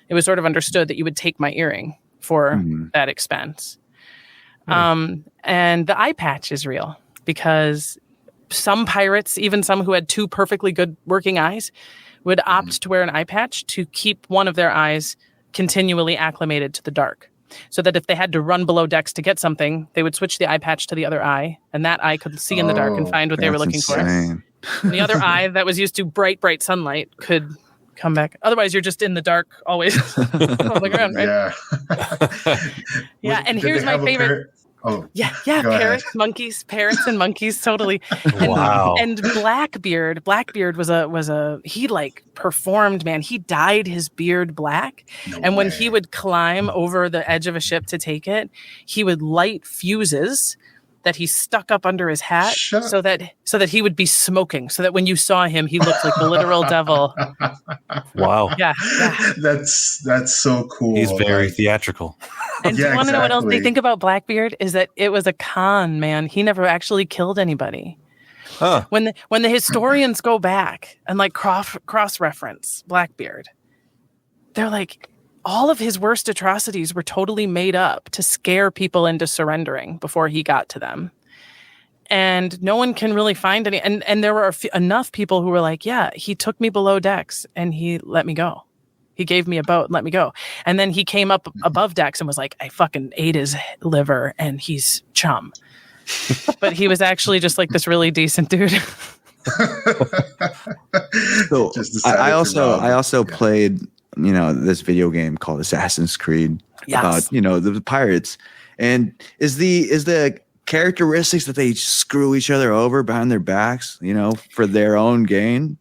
it was sort of understood that you would take my earring for that expense. And the eye patch is real because some pirates, even some who had two perfectly good working eyes, would opt to wear an eye patch to keep one of their eyes continually acclimated to the dark. So that if they had to run below decks to get something, they would switch the eye patch to the other eye, and that eye could see in the dark and find what they were looking for. And the other eye that was used to bright sunlight could come back. Otherwise, you're just in the dark always on the ground, right? Yeah. And here's my favorite. Parrots and monkeys, totally. Wow. And Blackbeard was he like performed, man. He dyed his beard black. When he would climb over the edge of a ship to take it, he would light fuses that he stuck up under his hat so that he would be smoking, so that when you saw him, he looked like the literal devil. Wow. Yeah. That's so cool. He's very theatrical. And do you want to know what else they think about Blackbeard? Is that it was a con, man. He never actually killed anybody. Huh. When the historians go back and like cross-reference Blackbeard, they're like, all of his worst atrocities were totally made up to scare people into surrendering before he got to them. And no one can really find any. And there were enough people who were like, yeah, he took me below decks and he let me go. He gave me a boat and let me go. And then he came up above decks and was like, I fucking ate his liver and he's chum. But he was actually just like this really decent dude. So I also played, this video game called Assassin's Creed about, the pirates. And is the characteristics that they screw each other over behind their backs, for their own gain?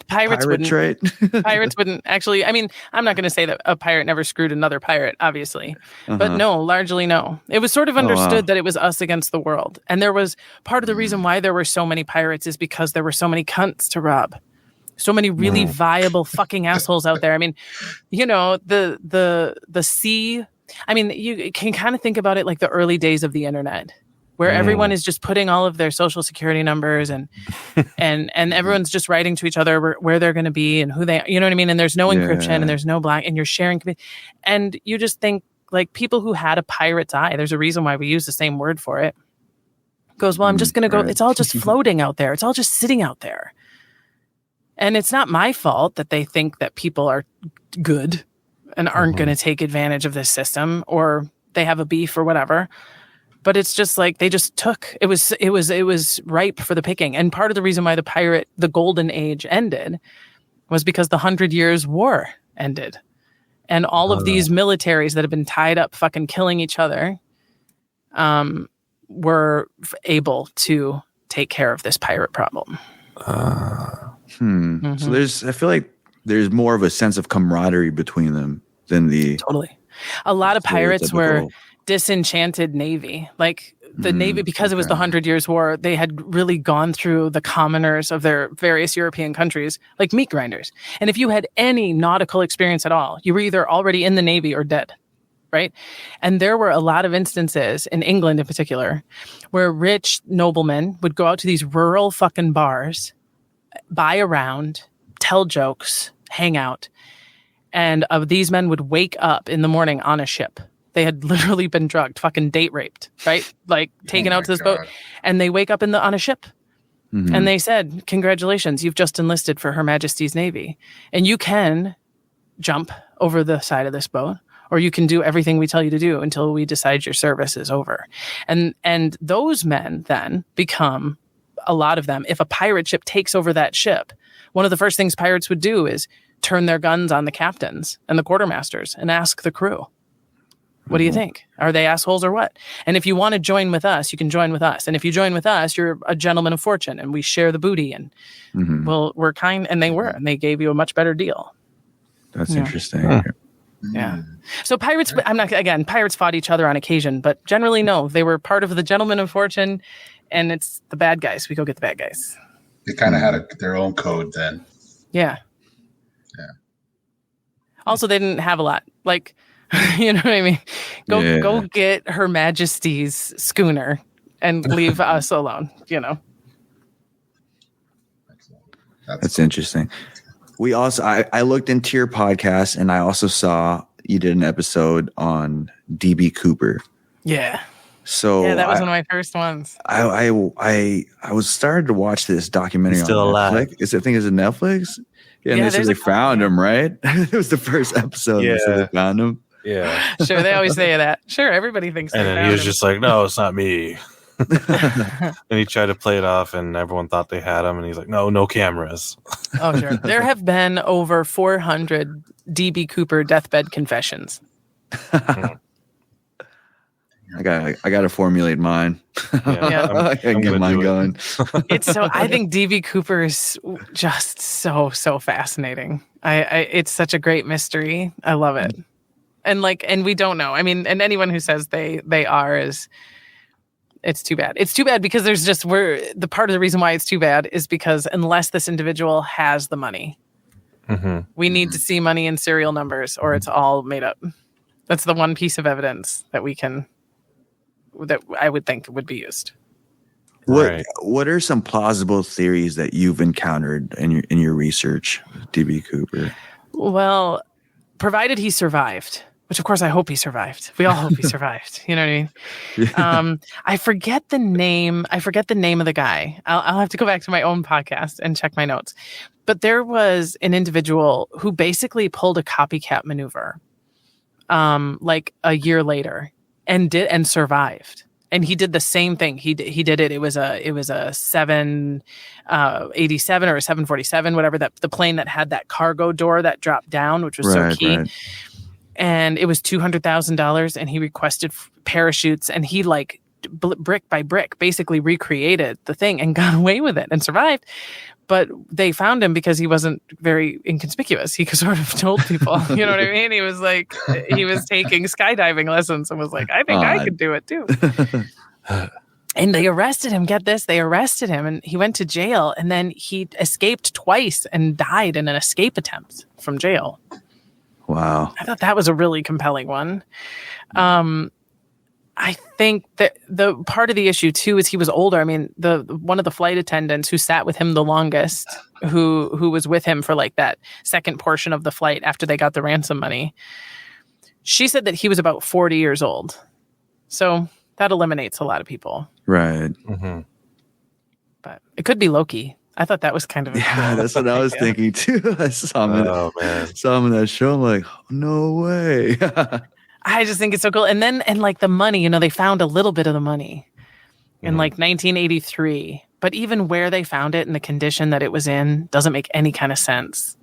Pirates wouldn't. Trait? Pirates wouldn't actually. I mean, I'm not going to say that a pirate never screwed another pirate, obviously, but no, largely no. It was sort of understood that it was us against the world, and there was part of the reason why there were so many pirates is because there were so many cunts to rob, so many really viable fucking assholes out there. I mean, the sea. I mean, you can kind of think about it like the early days of the internet, where everyone is just putting all of their social security numbers and everyone's just writing to each other where they're going to be and who they, you know what I mean? And there's no encryption and there's no black, and you're sharing. And you just think like people who had a pirate's eye, there's a reason why we use the same word for it. Goes, well, I'm just going to go. It's all just floating out there. It's all just sitting out there. And it's not my fault that they think that people are good and aren't going to take advantage of this system, or they have a beef or whatever. But it's just like they just took it was ripe for the picking. And part of the reason why the golden age ended was because the 100 Years' War ended. And all of these militaries that have been tied up fucking killing each other were able to take care of this pirate problem. So I feel like there's more of a sense of camaraderie between them than the totally. A lot of pirates were disenchanted navy, like the navy, because it was the 100 Years' War. They had really gone through the commoners of their various European countries like meat grinders, and if you had any nautical experience at all, you were either already in the navy or dead, right? And there were a lot of instances in England in particular where rich noblemen would go out to these rural fucking bars, buy a round, tell jokes, hang out, and these men would wake up in the morning on a ship. They had literally been drugged, fucking date raped, right? Like taken out to this boat, and they wake up on a ship, and they said, "Congratulations, you've just enlisted for Her Majesty's Navy, and you can jump over the side of this boat, or you can do everything we tell you to do until we decide your service is over." And those men then become, a lot of them, if a pirate ship takes over that ship, one of the first things pirates would do is turn their guns on the captains and the quartermasters and ask the crew, what do you think? Are they assholes or what? And if you want to join with us, you can join with us. And if you join with us, you're a gentleman of fortune, and we share the booty. And we're kind. And they were, and they gave you a much better deal. That's interesting. Yeah. So pirates, pirates fought each other on occasion, but generally, no, they were part of the gentleman of fortune, and it's the bad guys. We go get the bad guys. They kind of had their own code then. Yeah. Also, they didn't have a lot. Like, you know what I mean? Go get Her Majesty's schooner and leave us alone, That's interesting. we also I looked into your podcast, and I also saw you did an episode on DB Cooper. Yeah. So yeah, that was one of my first ones. I was started to watch this documentary He's still on alive. Netflix. I think it's Netflix. Yeah, and Yeah, they said there's they a couple, found yeah. him, right? It was the first episode. They said Yeah. they found him. Yeah. Sure, they always say that. Sure, everybody thinks. And they then he found was him. just like, no, it's not me. And he tried to play it off, and everyone thought they had him. And he's like, no cameras. Oh, sure. There have been over 400 DB Cooper deathbed confessions. I got to formulate mine. Yeah. I can get gonna mine do it. going. It's so. I think DB Cooper is just so fascinating. It's such a great mystery. I love it. And we don't know. I mean, and anyone who says they are is. It's too bad. It's too bad because there's just the part of the reason why it's too bad is because unless this individual has the money, we need to see money in serial numbers, or it's all made up. That's the one piece of evidence that I would think would be used. What are some plausible theories that you've encountered in your research, DB Cooper? Well, provided he survived, which of course I hope he survived. We all hope he survived. You know what I mean? I forget the name. I forget the name of the guy. I'll have to go back to my own podcast and check my notes. But there was an individual who basically pulled a copycat maneuver, like a year later, and survived. And he did the same thing. He did it. It was a 787 or a 747, whatever, that the plane that had that cargo door that dropped down, which was so key. Right. And it was $200,000, and he requested parachutes, and he brick by brick basically recreated the thing and got away with it and survived. But they found him because he wasn't very inconspicuous. He sort of told people, you know what I mean? He was taking skydiving lessons and was like, I think I could do it too. And they arrested him. Get this. They arrested him, and he went to jail, and then he escaped twice and died in an escape attempt from jail. Wow. I thought that was a really compelling one. I think that the part of the issue too is he was older. I mean, one of the flight attendants who sat with him the longest, who was with him for like that second portion of the flight after they got the ransom money, she said that he was about 40 years old. So that eliminates a lot of people. Right. Mm-hmm. But it could be Loki. I thought that was kind of that's what I was thinking too. I saw him in that show. I'm like, no way. I just think it's so cool. And like the money, they found a little bit of the money in like 1983. But even where they found it and the condition that it was in doesn't make any kind of sense.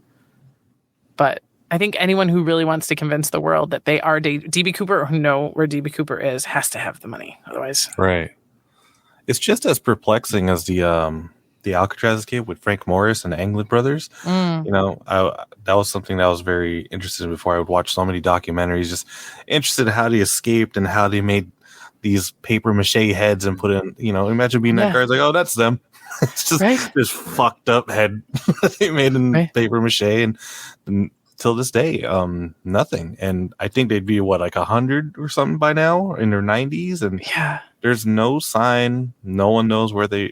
But I think anyone who really wants to convince the world that they are DB Cooper or who know where DB Cooper is has to have the money. Otherwise. Right. It's just as perplexing as the Alcatraz escape with Frank Morris and the Anglin brothers. That was something that I was very interested in before. I would watch so many documentaries, just interested in how they escaped and how they made these paper mache heads and put in, imagine being that guy, like, oh, that's them. It's just this fucked up head they made in paper mache, and till this day, nothing. And I think they'd be like 100 or something by now, in their 90s, and there's no sign. No one knows where they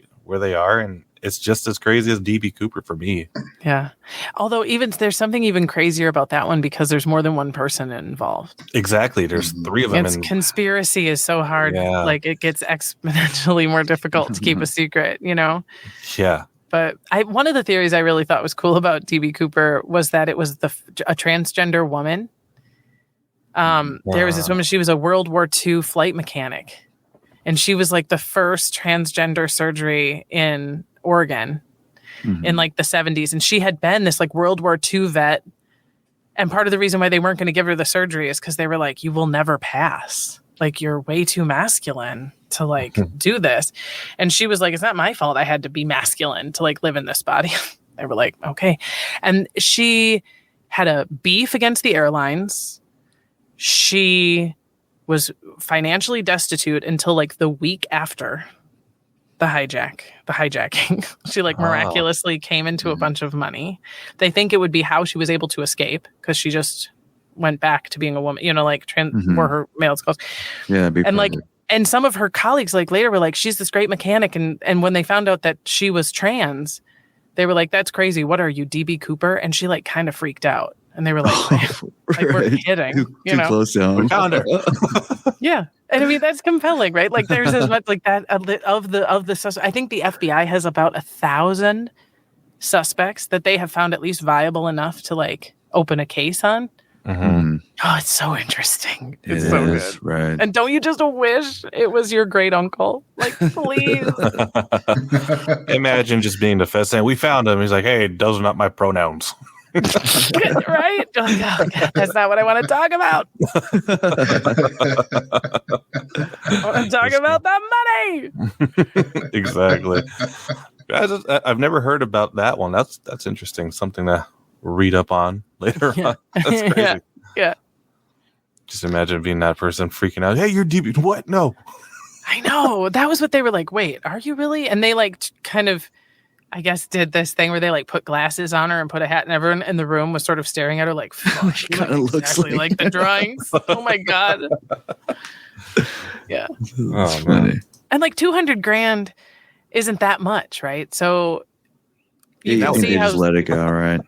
are, and it's just as crazy as DB Cooper for me. Yeah. Although there's something even crazier about that one because there's more than one person involved. Exactly. There's three of them. Conspiracy is so hard. Yeah. Like it gets exponentially more difficult to keep a secret, Yeah. But one of the theories I really thought was cool about DB Cooper was that it was a transgender woman. There was this woman, she was a World War II flight mechanic. And she was like the first transgender surgery in Oregon in like the 70s. And she had been this like World War II vet. And part of the reason why they weren't going to give her the surgery is because they were like, you will never pass. Like, you're way too masculine to like do this. And she was like, it's not my fault. I had to be masculine to like live in this body. They were like, okay. And she had a beef against the airlines. She was financially destitute until like the week after the hijacking. She like miraculously came into a bunch of money. They think it would be how she was able to escape because she just went back to being a woman, where her male skills. Yeah. And some of her colleagues like later were like, she's this great mechanic. And when they found out that she was trans, they were like, "That's crazy. What are you, DB Cooper?" And she like kind of freaked out. And they were like, like we're kidding. Too close to home. We found her. Yeah. And I mean, that's compelling, right? Like there's as much like that of the I think the FBI has about 1,000 suspects that they have found at least viable enough to like open a case on. Mm-hmm. Oh, it's so interesting. It It's so is, good. right. And don't you just wish it was your great uncle? Like, please. Imagine just being the feds saying, "We found him." He's like, "Hey, those are not my pronouns." Right? You're like, oh, God, that's not what I want to talk about. I want to talk about the money. Exactly. Guys, I've never heard about that one. That's interesting. Something to read up on later on. That's crazy. Yeah. Just imagine being that person freaking out. Hey, you're DB. What? No. I know. That was what they were like, wait, are you really? And they like kind of, I guess, did this thing where they like put glasses on her and put a hat, and everyone in the room was sort of staring at her like, fuck, she Kind of looks exactly like the drawings. Oh my God. Yeah. Oh, man. And like 200 grand isn't that much, right? So You can think see they how just let it go, right?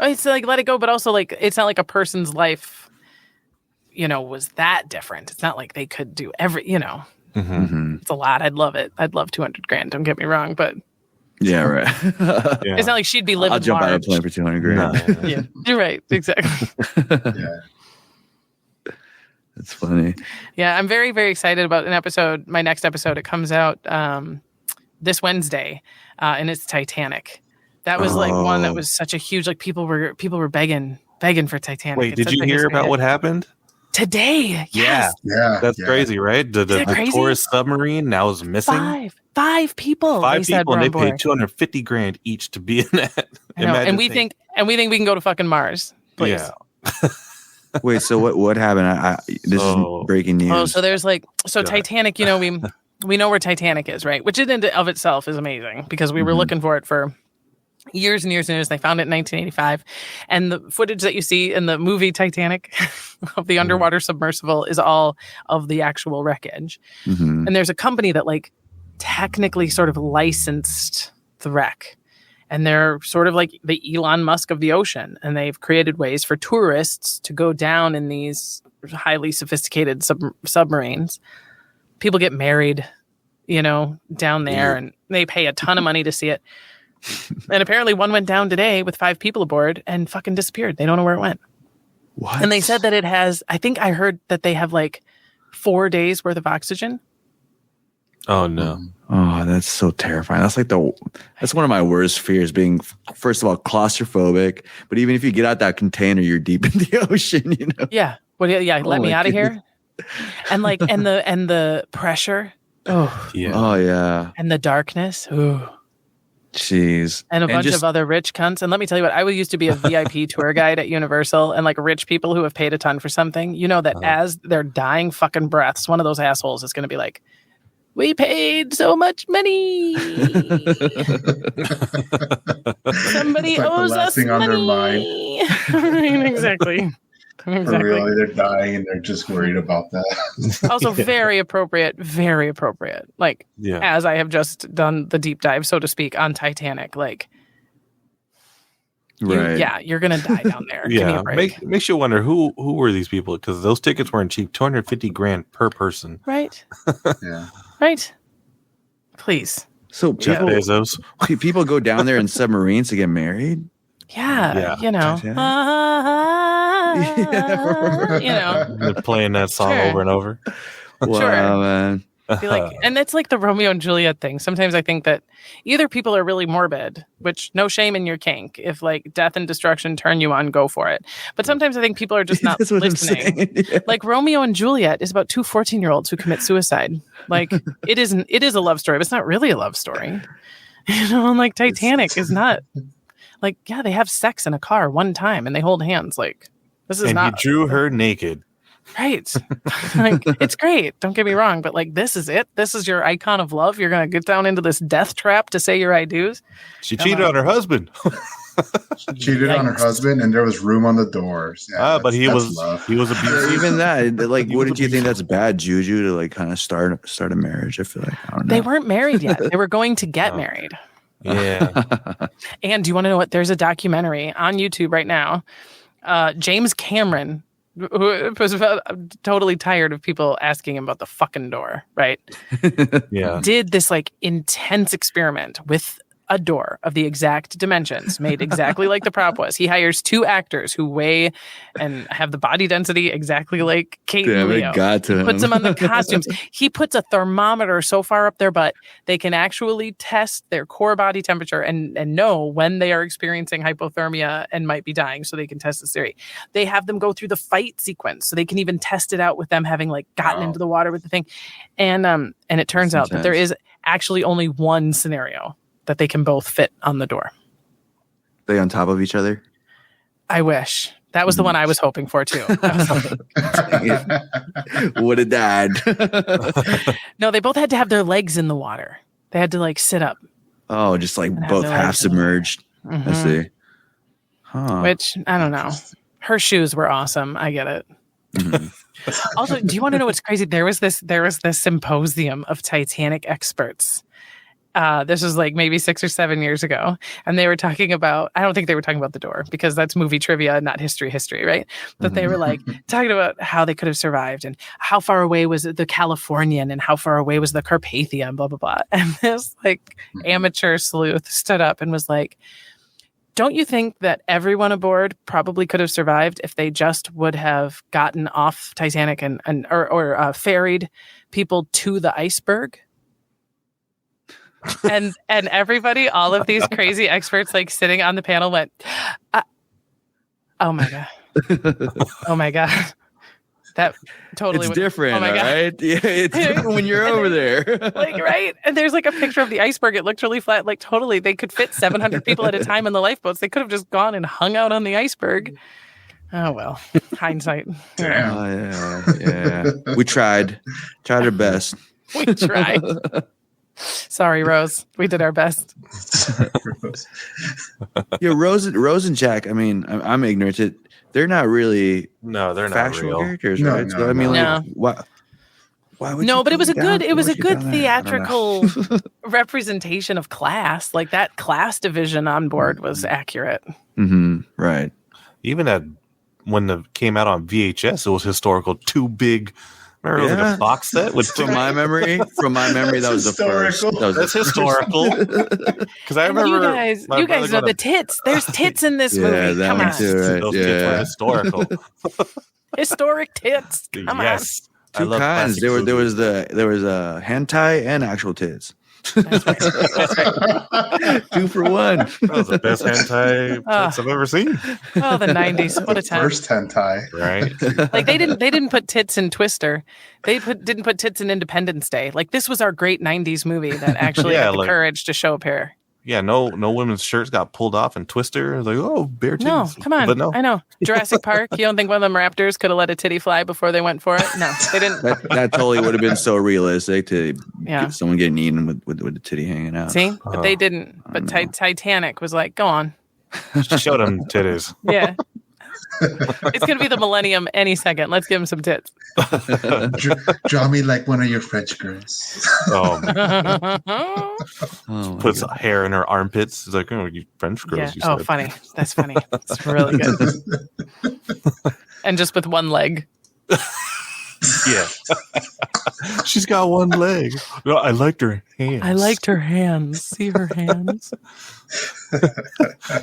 it's like let it go, but also like it's not like a person's life, was that different. It's not like they could do Mm-hmm. it's a lot. I'd love it. I'd love 200 grand. Don't get me wrong, but Yeah, right. Yeah. it's not like she'd be living I'll jump out of large. a plane for 200 grand. No. Yeah, you're right. Exactly. Yeah. That's funny. Yeah, I'm very, very excited about an episode. My next episode, it comes out this Wednesday, and it's Titanic. That was like one that was such a huge, like people were begging for Titanic. Wait, did you hear about what happened? Today? Yes. Yeah. That's crazy, right? The crazy? tourist submarine now is missing. Five people. Five they people, said and were they on paid $250,000 each to be in that. I know, and we think we can go to fucking Mars. Please. Yeah. Wait, so what happened? This is breaking news. Oh, so there's like Go Titanic. We know where Titanic is, right? Which in and of itself is amazing because we were looking for it for years and years and years. They found it in 1985, and the footage that you see in the movie Titanic of the underwater submersible is all of the actual wreckage. Mm-hmm. And there's a company that like technically sort of licensed the wreck. And they're sort of like the Elon Musk of the ocean. And they've created ways for tourists to go down in these highly sophisticated submarines. People get married, down there, and they pay a ton of money to see it. And apparently one went down today with 5 people aboard and fucking disappeared. They don't know where it went. What? And they said that it has, I think I heard that they have like 4 days worth of oxygen. Oh no. Oh, that's so terrifying. That's one of my worst fears, being, first of all, claustrophobic. But even if you get out that container, you're deep in the ocean, Yeah. Let me out of here. And like, and the pressure. Oh, Yeah. Oh, yeah. and the darkness. Ooh. Jeez. And a bunch of other rich cunts. And let me tell you what, I used to be a VIP tour guide at Universal, and like rich people who have paid a ton for something, that as they're dying fucking breaths, one of those assholes is going to be like, we paid so much money. Somebody owes us money. On their mind. Right, exactly. Really, they're dying and they're just worried about that. Also, very appropriate. Very appropriate. Like, as I have just done the deep dive, so to speak, on Titanic. Like, right. You're gonna die down there. Give me a break. Makes you wonder who were these people, because those tickets weren't cheap. $250,000 per person. Right. Yeah. Right. Please. So Jeff Bezos. people go down there in submarines to get married? Yeah. Titanic? They're playing that song over and over. Wow, man. And it's like the Romeo and Juliet thing. Sometimes I think that either people are really morbid, which no shame in your kink. If like death and destruction turn you on, go for it. But sometimes I think people are just not That's what listening. I'm saying. Yeah. Like Romeo and Juliet is about 2 14-year-olds who commit suicide. Like it is a love story, but it's not really a love story. And like Titanic is not like, they have sex in a car one time and they hold hands. Like this is not. And he drew her naked. Right. Like, it's great. Don't get me wrong. But like, this is it. This is your icon of love. You're going to get down into this death trap to say your I do's. She cheated on her husband. She cheated on her husband, and there was room on the doors. Yeah, but he was abusive. Even that, like, wouldn't you think that's bad juju to like kind of start a marriage? I feel like I don't know. They weren't married yet. They were going to get married. Yeah. And do you want to know what? There's a documentary on YouTube right now. James Cameron, who was totally tired of people asking him about the fucking door, right? Yeah. Did this like intense experiment with a door of the exact dimensions, made exactly like the prop was. He hires 2 actors who weigh and have the body density exactly like Kate and Leo. He puts them on the costumes. He puts a thermometer so far up their butt, they can actually test their core body temperature and know when they are experiencing hypothermia and might be dying, so they can test this theory. They have them go through the fight sequence, so they can even test it out with them having like gotten into the water with the thing. And it turns out that there is actually only one scenario that they can both fit on the door. They on top of each other? I wish. That was the one I was hoping for too. Would have died. No, they both had to have their legs in the water. They had to like sit up. Oh, just like both half submerged. I see. Huh. Which, I don't know. Her shoes were awesome. I get it. Also, do you want to know what's crazy? There was this symposium of Titanic experts. This was like maybe 6 or 7 years ago. And they were talking about, I don't think they were talking about the door because that's movie trivia, not history, right? But they were like talking about how they could have survived and how far away was the Californian and how far away was the Carpathia and blah, blah, blah. And this like amateur sleuth stood up and was like, don't you think that everyone aboard probably could have survived if they just would have gotten off Titanic or ferried people to the iceberg? And everybody, all of these crazy experts like sitting on the panel went, oh my God. That totally it's different, oh my God. Right? Yeah, it's different when you're over there. Like, right? And there's like a picture of the iceberg. It looked really flat. Like totally, they could fit 700 people at a time in the lifeboats. They could have just gone and hung out on the iceberg. Oh, well, hindsight. Yeah. We tried our best. We tried. Sorry, Rose. We did our best. Yeah, Rose and Jack. I mean, I'm ignorant. They're not really. No, they're not factual real characters, right? No, So I mean, no. like, why would No, you but it was a down- good. It was why a would you good down there? I don't know. theatrical representation of class. Like that class division on board was accurate. Right. Even when it came out on VHS, it was historical. 2 big. Remember, it was like a box set with From my memory, that was the first. That's historical. Because I remember You guys know the tits. There's tits in this movie. that Come one on. too, right? Those tits were historical. Historic tits. Come Yes. I 2 love kinds. classic There was movies. a hentai and actual tits. on. That's right. 2 for 1. That was the best hentai tits I've ever seen. Oh, the 90s. What a time. First hentai. Right? Like they didn't put tits in Twister. They didn't put tits in Independence Day. Like this was our great 90s movie that actually had the courage to show a pair. Yeah, no women's shirts got pulled off in Twister. It was like, oh, bare titties. No, come on. But no. I know. Jurassic Park. You don't think one of them raptors could have let a titty fly before they went for it? No, they didn't. That totally would have been so realistic to Yeah. someone getting eaten with the titty hanging out. See? But they didn't. But Titanic was like, go on. Show them titties. Yeah. It's going to be the millennium any second. Let's give him some tits. Draw me like one of your French girls. Oh, my Puts God. hair in her armpits. It's like, oh, you French girls. Yeah. You Oh, said. funny. That's funny. It's really good. And just with one leg. Yeah. She's got one leg. No, I liked her hands. I liked her hands. See her hands.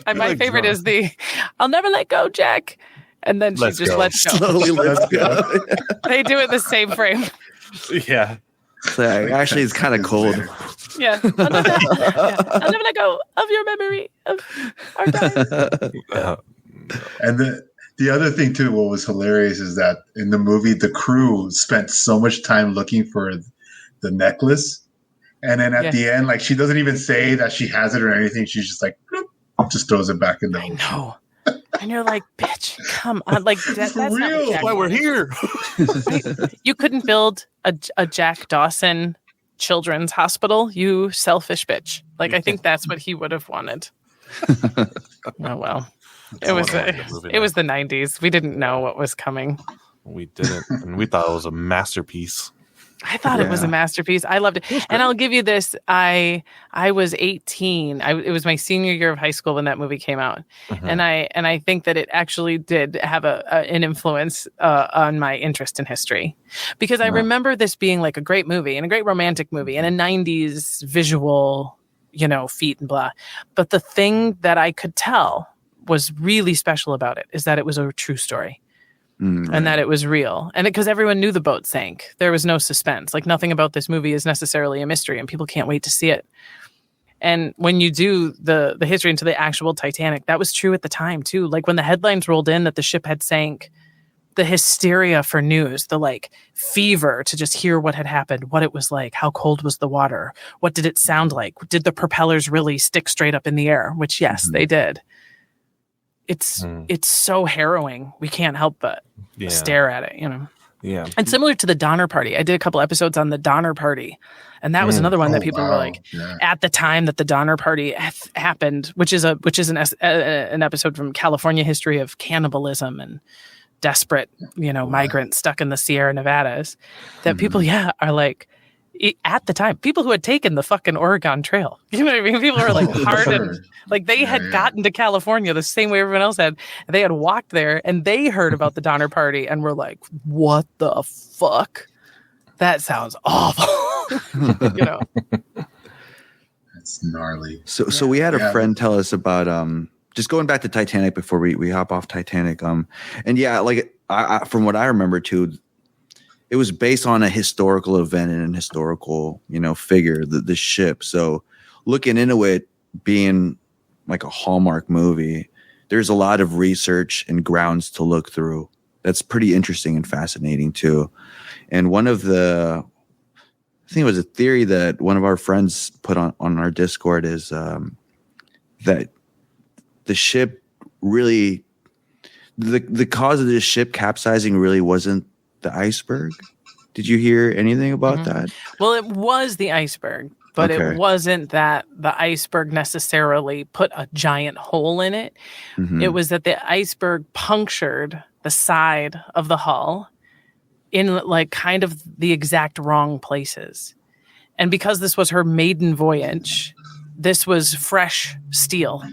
And my like favorite drunk. is I'll never let go, Jack. And then she Let's just go. lets go. Slowly let's go. They do it the same frame. Yeah. So, actually, it's kind of cold. Yeah. I'll never let go of your memory of our time. And the other thing too, what was hilarious is that in the movie, the crew spent so much time looking for the necklace, and then at the end, like she doesn't even say that she has it or anything. She's just like, just throws it back in the ocean. No. And you're like, bitch, come on. Like that's not real. what Jack Why we're wanted. here. Right? You couldn't build a Jack Dawson children's hospital, you selfish bitch. Like I think that's what he would have wanted. Oh well. It was the 90s. We didn't know what was coming. We didn't, and we thought it was a masterpiece. I thought it was a masterpiece. I loved it. And I'll give you this. I was 18. It was my senior year of high school when that movie came out. And I think that it actually did have an influence on my interest in history. Because I remember this being like a great movie and a great romantic movie and a 90s visual, feat and blah. But the thing that I could tell was really special about it is that it was a true story. And that it was real. And because everyone knew the boat sank. There was no suspense. Like nothing about this movie is necessarily a mystery and people can't wait to see it. And when you do the history into the actual Titanic, that was true at the time too. Like when the headlines rolled in that the ship had sank, the hysteria for news, the like fever to just hear what had happened, what it was like, how cold was the water, what did it sound like? Did the propellers really stick straight up in the air? Which yes, they did. It's so harrowing. We can't help but stare at it, Yeah. And similar to the Donner Party, I did a couple episodes on the Donner Party, and that was another one that people were like, at the time that the Donner Party happened, which is an episode from California history of cannibalism and desperate, migrants stuck in the Sierra Nevadas. That people, are like. At the time, people who had taken the fucking Oregon Trail, you know what I mean? People were like hardened, like they had gotten to California the same way everyone else had. They had walked there and they heard about the Donner Party and were like, what the fuck? That sounds awful. That's gnarly. So we had a friend tell us about, just going back to Titanic before we hop off Titanic. And like I from what I remember too, it was based on a historical event and a historical, figure, the ship. So looking into it being like a Hallmark movie, there's a lot of research and grounds to look through. That's pretty interesting and fascinating too. And one of I think it was a theory that one of our friends put on our Discord is that the ship really, the cause of this ship capsizing really wasn't the iceberg. Did you hear anything about that? Well, it was the iceberg, but it wasn't that the iceberg necessarily put a giant hole in it. It was that the iceberg punctured the side of the hull in like kind of the exact wrong places. And because this was her maiden voyage, this was fresh steel.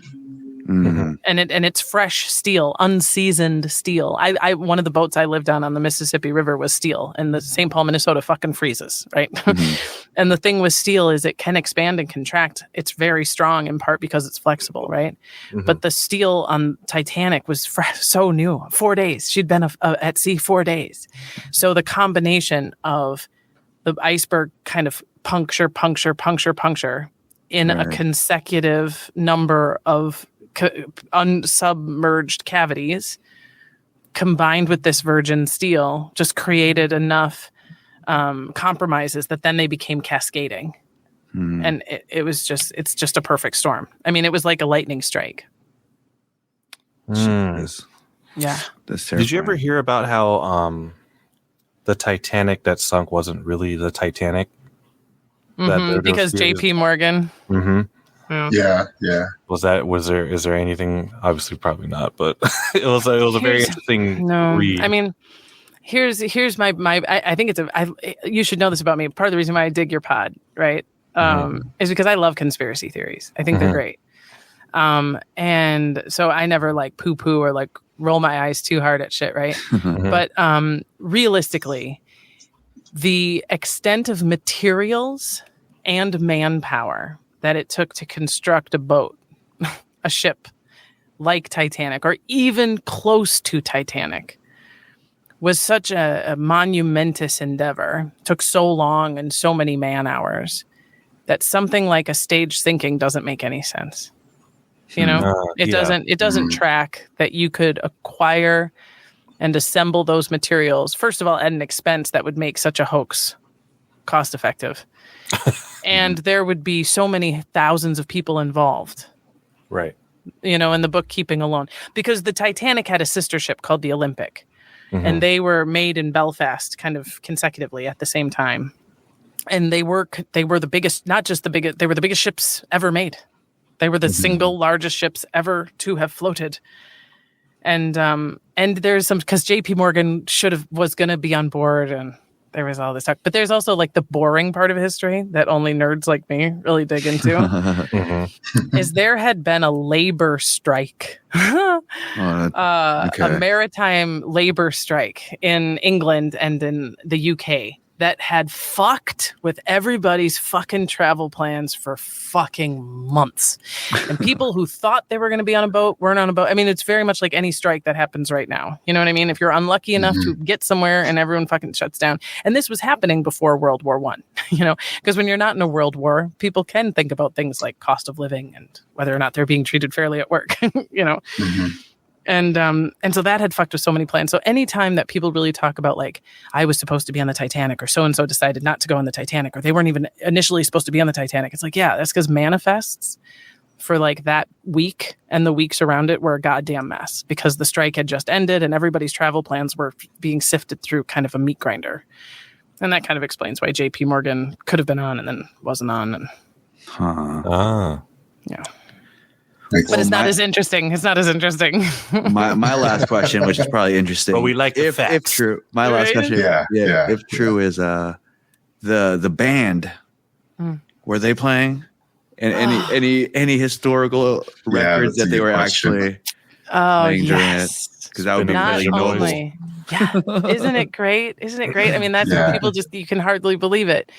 And it's fresh steel, unseasoned steel. I one of the boats I lived on the Mississippi River was steel, and the St. Paul, Minnesota fucking freezes, right? And the thing with steel is it can expand and contract. It's very strong in part because it's flexible, right? But the steel on Titanic was so new. 4 days. She'd been at sea 4 days. So the combination of the iceberg kind of puncture in a consecutive number of unsubmerged cavities combined with this virgin steel just created enough compromises that then they became cascading. And it's just a perfect storm. I mean, it was like a lightning strike. Jeez. Yeah. That's terrifying. Did you ever hear about how the Titanic that sunk wasn't really the Titanic? Because JP Morgan. Yeah. Is there anything? Obviously, probably not. But it was a very interesting read. I mean, here's my. I think you should know this about me. Part of the reason why I dig your pod, right, is because I love conspiracy theories. I think they're great. And so I never like poo-poo or like roll my eyes too hard at shit, right? But realistically, the extent of materials and manpower that it took to construct a boat, a ship like Titanic, or even close to Titanic, was such a monumentous endeavor, took so long and so many man hours, that something like a stage sinking doesn't make any sense. It doesn't track that you could acquire and assemble those materials, first of all, at an expense that would make such a hoax cost effective. And there would be so many thousands of people involved. Right. In the bookkeeping alone. Because the Titanic had a sister ship called the Olympic. And they were made in Belfast kind of consecutively at the same time. And they were the biggest, not just the biggest, they were the biggest ships ever made. They were the single largest ships ever to have floated. And there's some, because JP Morgan was going to be on board, and there was all this talk. But there's also like the boring part of history that only nerds like me really dig into. Is there had been a labor strike, a maritime labor strike in England and in the UK that had fucked with everybody's fucking travel plans for fucking months. And people who thought they were going to be on a boat weren't on a boat. I mean, it's very much like any strike that happens right now. You know what I mean? If you're unlucky enough to get somewhere and everyone fucking shuts down. And this was happening before World War I, you know, because when you're not in a world war, people can think about things like cost of living and whether or not they're being treated fairly at work, you know. And so that had fucked with so many plans. So anytime that people really talk about like, I was supposed to be on the Titanic or so-and-so decided not to go on the Titanic or they weren't even initially supposed to be on the Titanic. It's like, yeah, that's because manifests for like that week and the weeks around it were a goddamn mess because the strike had just ended and everybody's travel plans were being sifted through kind of a meat grinder. And that kind of explains why JP Morgan could have been on and then wasn't on. And yeah. But it's not as interesting. It's not as interesting. my last question, which is probably interesting. But we like the facts. If true. My last question. Yeah. If true is the band. Were they playing? And any historical records that they were actually playing during it? Because that would be really notable. Yeah. Isn't it great? Isn't it great? I mean, that's when people you can hardly believe it.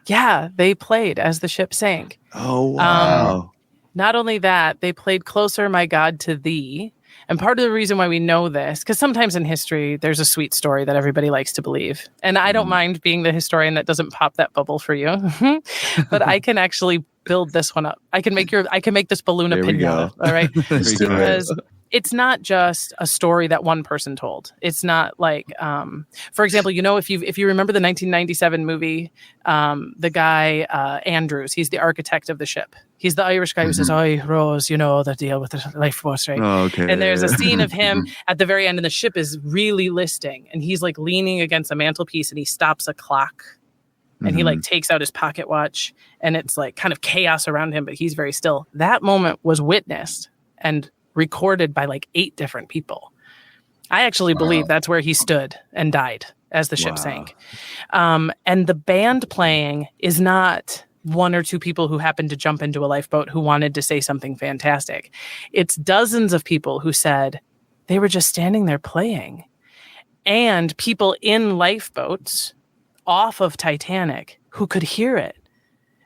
Yeah, they played as the ship sank. Oh, wow. Not only that, they played Closer, My God, to Thee. And part of the reason why we know this, because sometimes in history, there's a sweet story that everybody likes to believe. And I don't mind being the historian that doesn't pop that bubble for you. But I can actually build this one up. I can make this balloon a pinata. All right. Because it's not just a story that one person told. It's not like, for example, you know, if you remember the 1997 movie, the guy, Andrews, he's the architect of the ship. He's the Irish guy who says, "Oh, Rose, you know the deal with the lifeboats, right?" Oh, okay. And there's a scene of him at the very end, and the ship is really listing, and he's like leaning against a mantelpiece, and he stops a clock, and he like takes out his pocket watch, and it's like kind of chaos around him, but he's very still. That moment was witnessed and recorded by like 8 different people. I actually believe that's where he stood and died as the ship sank. And the band playing is not 1 or 2 people who happened to jump into a lifeboat who wanted to say something fantastic. It's dozens of people who said they were just standing there playing. And people in lifeboats off of Titanic who could hear it.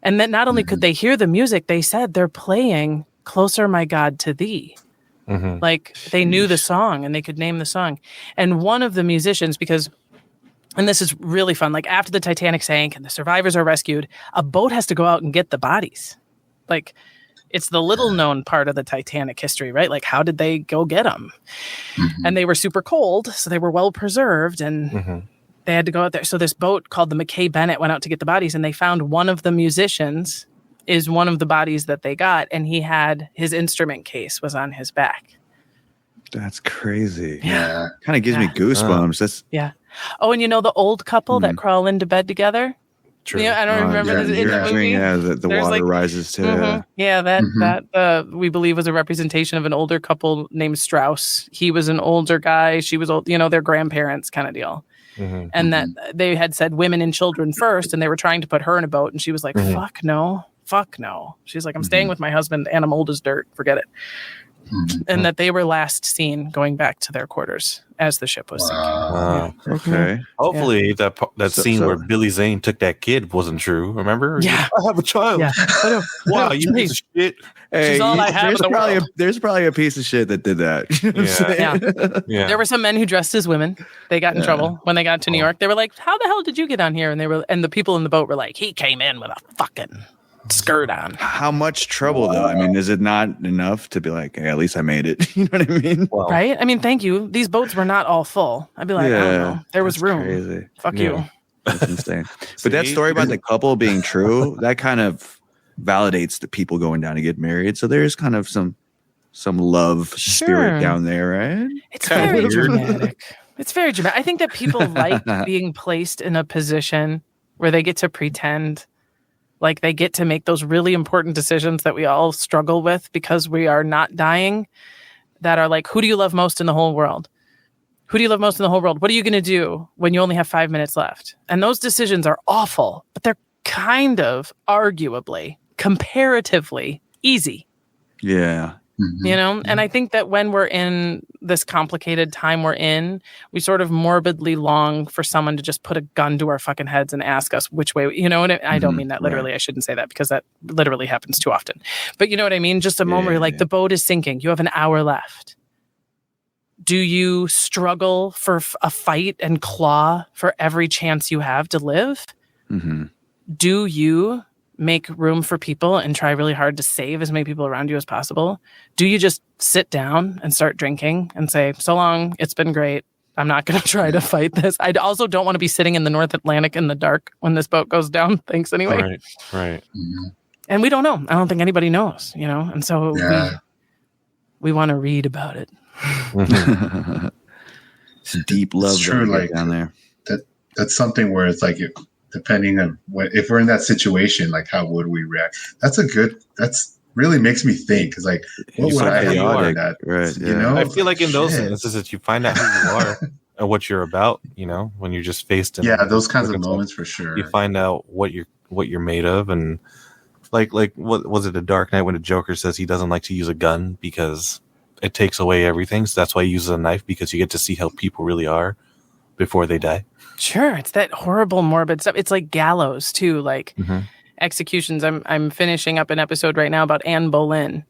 And then not only could they hear the music, they said they're playing Closer, My God, to Thee. Like they knew the song and they could name the song. And one of the musicians, and this is really fun, like after the Titanic sank and the survivors are rescued, a boat has to go out and get the bodies. Like it's the little known part of the Titanic history, right? Like how did they go get them? And they were super cold, so they were well preserved and they had to go out there. So this boat called the McKay Bennett went out to get the bodies and they found one of the musicians is one of the bodies that they got, and he had his instrument case was on his back. That's crazy. Yeah. Kind of gives me goosebumps. Oh, and you know the old couple that crawl into bed together? True. Yeah, I don't remember in the movie. Yeah, the water rises to. Yeah, that we believe was a representation of an older couple named Strauss. He was an older guy. She was old, you know, their grandparents kind of deal. And that they had said women and children first, and they were trying to put her in a boat, and she was like, fuck no. She's like, I'm staying with my husband and I'm old as dirt. Forget it. And that they were last seen going back to their quarters as the ship was sinking. Okay. Hopefully that scene where Billy Zane took that kid wasn't true. Remember? Yeah. I have a child. Yeah. Wow, you piece of shit. Hey, She's all I have in the world. There's probably a piece of shit that did that. You know what I'm saying? There were some men who dressed as women. They got in trouble when they got to New York. They were like, "How the hell did you get on here?" And the people in the boat were like, "He came in with a fucking skirt on." How much trouble though? I mean, is it not enough to be like, hey, at least I made it? You know what I mean? Well, right? I mean, thank you. These boats were not all full. I'd be like, I don't know. There was room. Crazy. Fuck you. That's insane. But that story about the couple being true, that kind of validates the people going down to get married. So there's kind of some love spirit down there, right? It's very dramatic. It's very dramatic. I think that people like being placed in a position where they get to pretend like they get to make those really important decisions that we all struggle with because we are not dying, that are like, who do you love most in the whole world? Who do you love most in the whole world? What are you going to do when you only have 5 minutes left? And those decisions are awful, but they're kind of arguably, comparatively easy. Yeah. You know, and I think that when we're in this complicated time we're in, we sort of morbidly long for someone to just put a gun to our fucking heads and ask us which way, you know, and I don't mean that literally. Right. I shouldn't say that because that literally happens too often. But you know what I mean? Just a moment where you're like, the boat is sinking. You have an hour left. Do you struggle for a fight and claw for every chance you have to live? Do you make room for people and try really hard to save as many people around you as possible? Do you just sit down and start drinking and say, so long, it's been great, I'm not going to try to fight this? I also don't want to be sitting in the North Atlantic in the dark when this boat goes down. Thanks anyway. Right. And we don't know. I don't think anybody knows, you know? And so we want to read about it. It's deep love. It's true, like down there. That's something where it's like, depending on if we're in that situation, like how would we react? That's really makes me think. Cause like, what would I have done that? Right. Yeah. You know, I feel like in those instances, you find out who you are and what you're about, you know, when you're just faced in those kinds of moments for sure. You find out what you're made of. And like, what was it? The Dark Knight when the Joker says he doesn't like to use a gun because it takes away everything. So that's why he uses a knife, because you get to see how people really are before they die. Sure, it's that horrible, morbid stuff. It's like gallows too, like executions. I'm finishing up an episode right now about Anne Boleyn,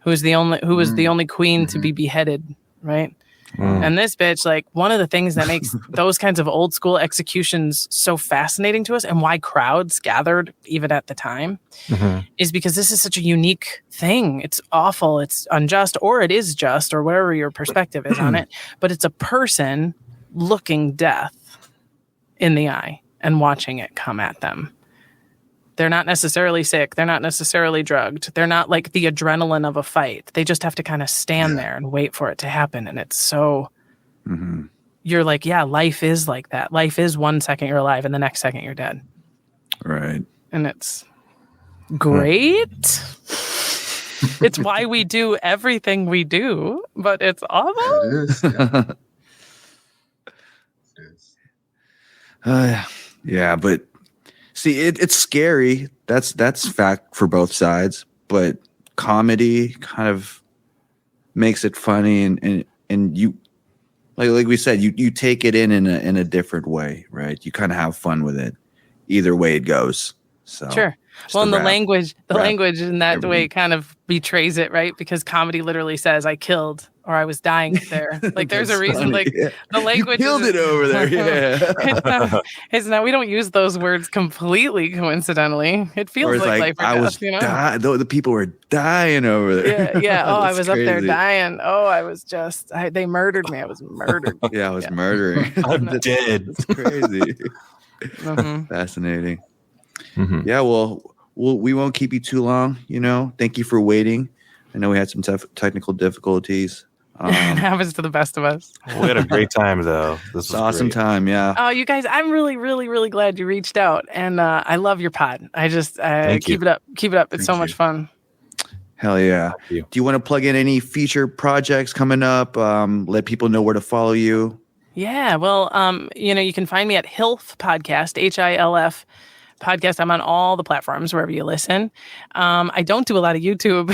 who was the only queen to be beheaded, right? And this bitch, like, one of the things that makes those kinds of old school executions so fascinating to us, and why crowds gathered even at the time, is because this is such a unique thing. It's awful, it's unjust, or it is just, or whatever your perspective is on it. But it's a person looking death in the eye and watching it come at them. They're not necessarily sick. They're not necessarily drugged. They're not like the adrenaline of a fight. They just have to kind of stand there and wait for it to happen. And it's so, you're like, yeah, life is like that. Life is 1 second you're alive and the next second you're dead. Right. And it's great. It's why we do everything we do, but it's awful. It is. Yeah. Yeah, but see, it's scary. That's fact for both sides. But comedy kind of makes it funny, and you, like we said, you take it in a different way, right? You kind of have fun with it, either way it goes. So sure. Well, and the language in that way kind of betrays it, right? Because comedy literally says, "I killed" or "I was dying there." Like, there's a reason. Like, the language you killed it over there. Yeah, it's not. We don't use those words completely coincidentally. It feels like life or death. You know, the people were dying over there. Yeah. Oh, I was crazy. Up there dying. Oh, I was just. They murdered me. I was murdered. Yeah, I was murdering. I'm dead. It's crazy. Fascinating. Yeah, well, we won't keep you too long. You know, thank you for waiting. I know we had some tough technical difficulties. It happens to the best of us. We had a great time, though. This was an awesome time. Yeah. Oh, you guys, I'm really, really, really glad you reached out, and I love your pod. I just keep it up. Keep it up. It's so much fun. Hell yeah. Do you want to plug in any feature projects coming up? Let people know where to follow you. Yeah. Well, you can find me at HILF Podcast, HILF Podcast. I'm on all the platforms wherever you listen. I don't do a lot of YouTube,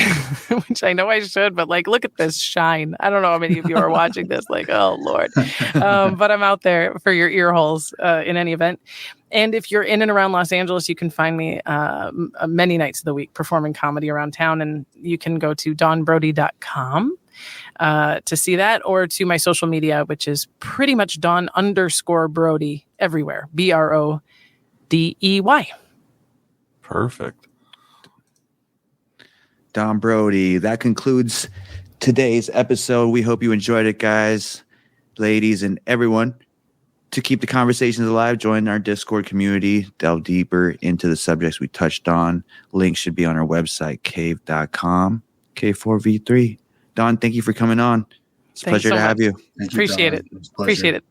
which I know I should, but like, look at this shine. I don't know how many of you are watching this. Like, oh Lord. But I'm out there for your ear holes in any event. And if you're in and around Los Angeles, you can find me many nights of the week performing comedy around town. And you can go to dawnbrodey.com to see that, or to my social media, which is pretty much Dawn_Brodey everywhere. BRODEY. Perfect. Dawn Brodey. That concludes today's episode. We hope you enjoyed it, guys, ladies, and everyone. To keep the conversations alive, join our Discord community, delve deeper into the subjects we touched on. Links should be on our website, cave.com, K4V3. Dawn, thank you for coming on. It's a pleasure to have you. Appreciate it. Appreciate it.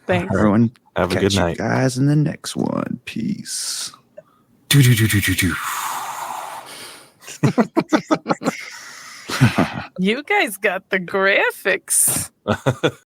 Thanks. Everyone, have a good night. You guys in the next one. Peace. You guys got the graphics.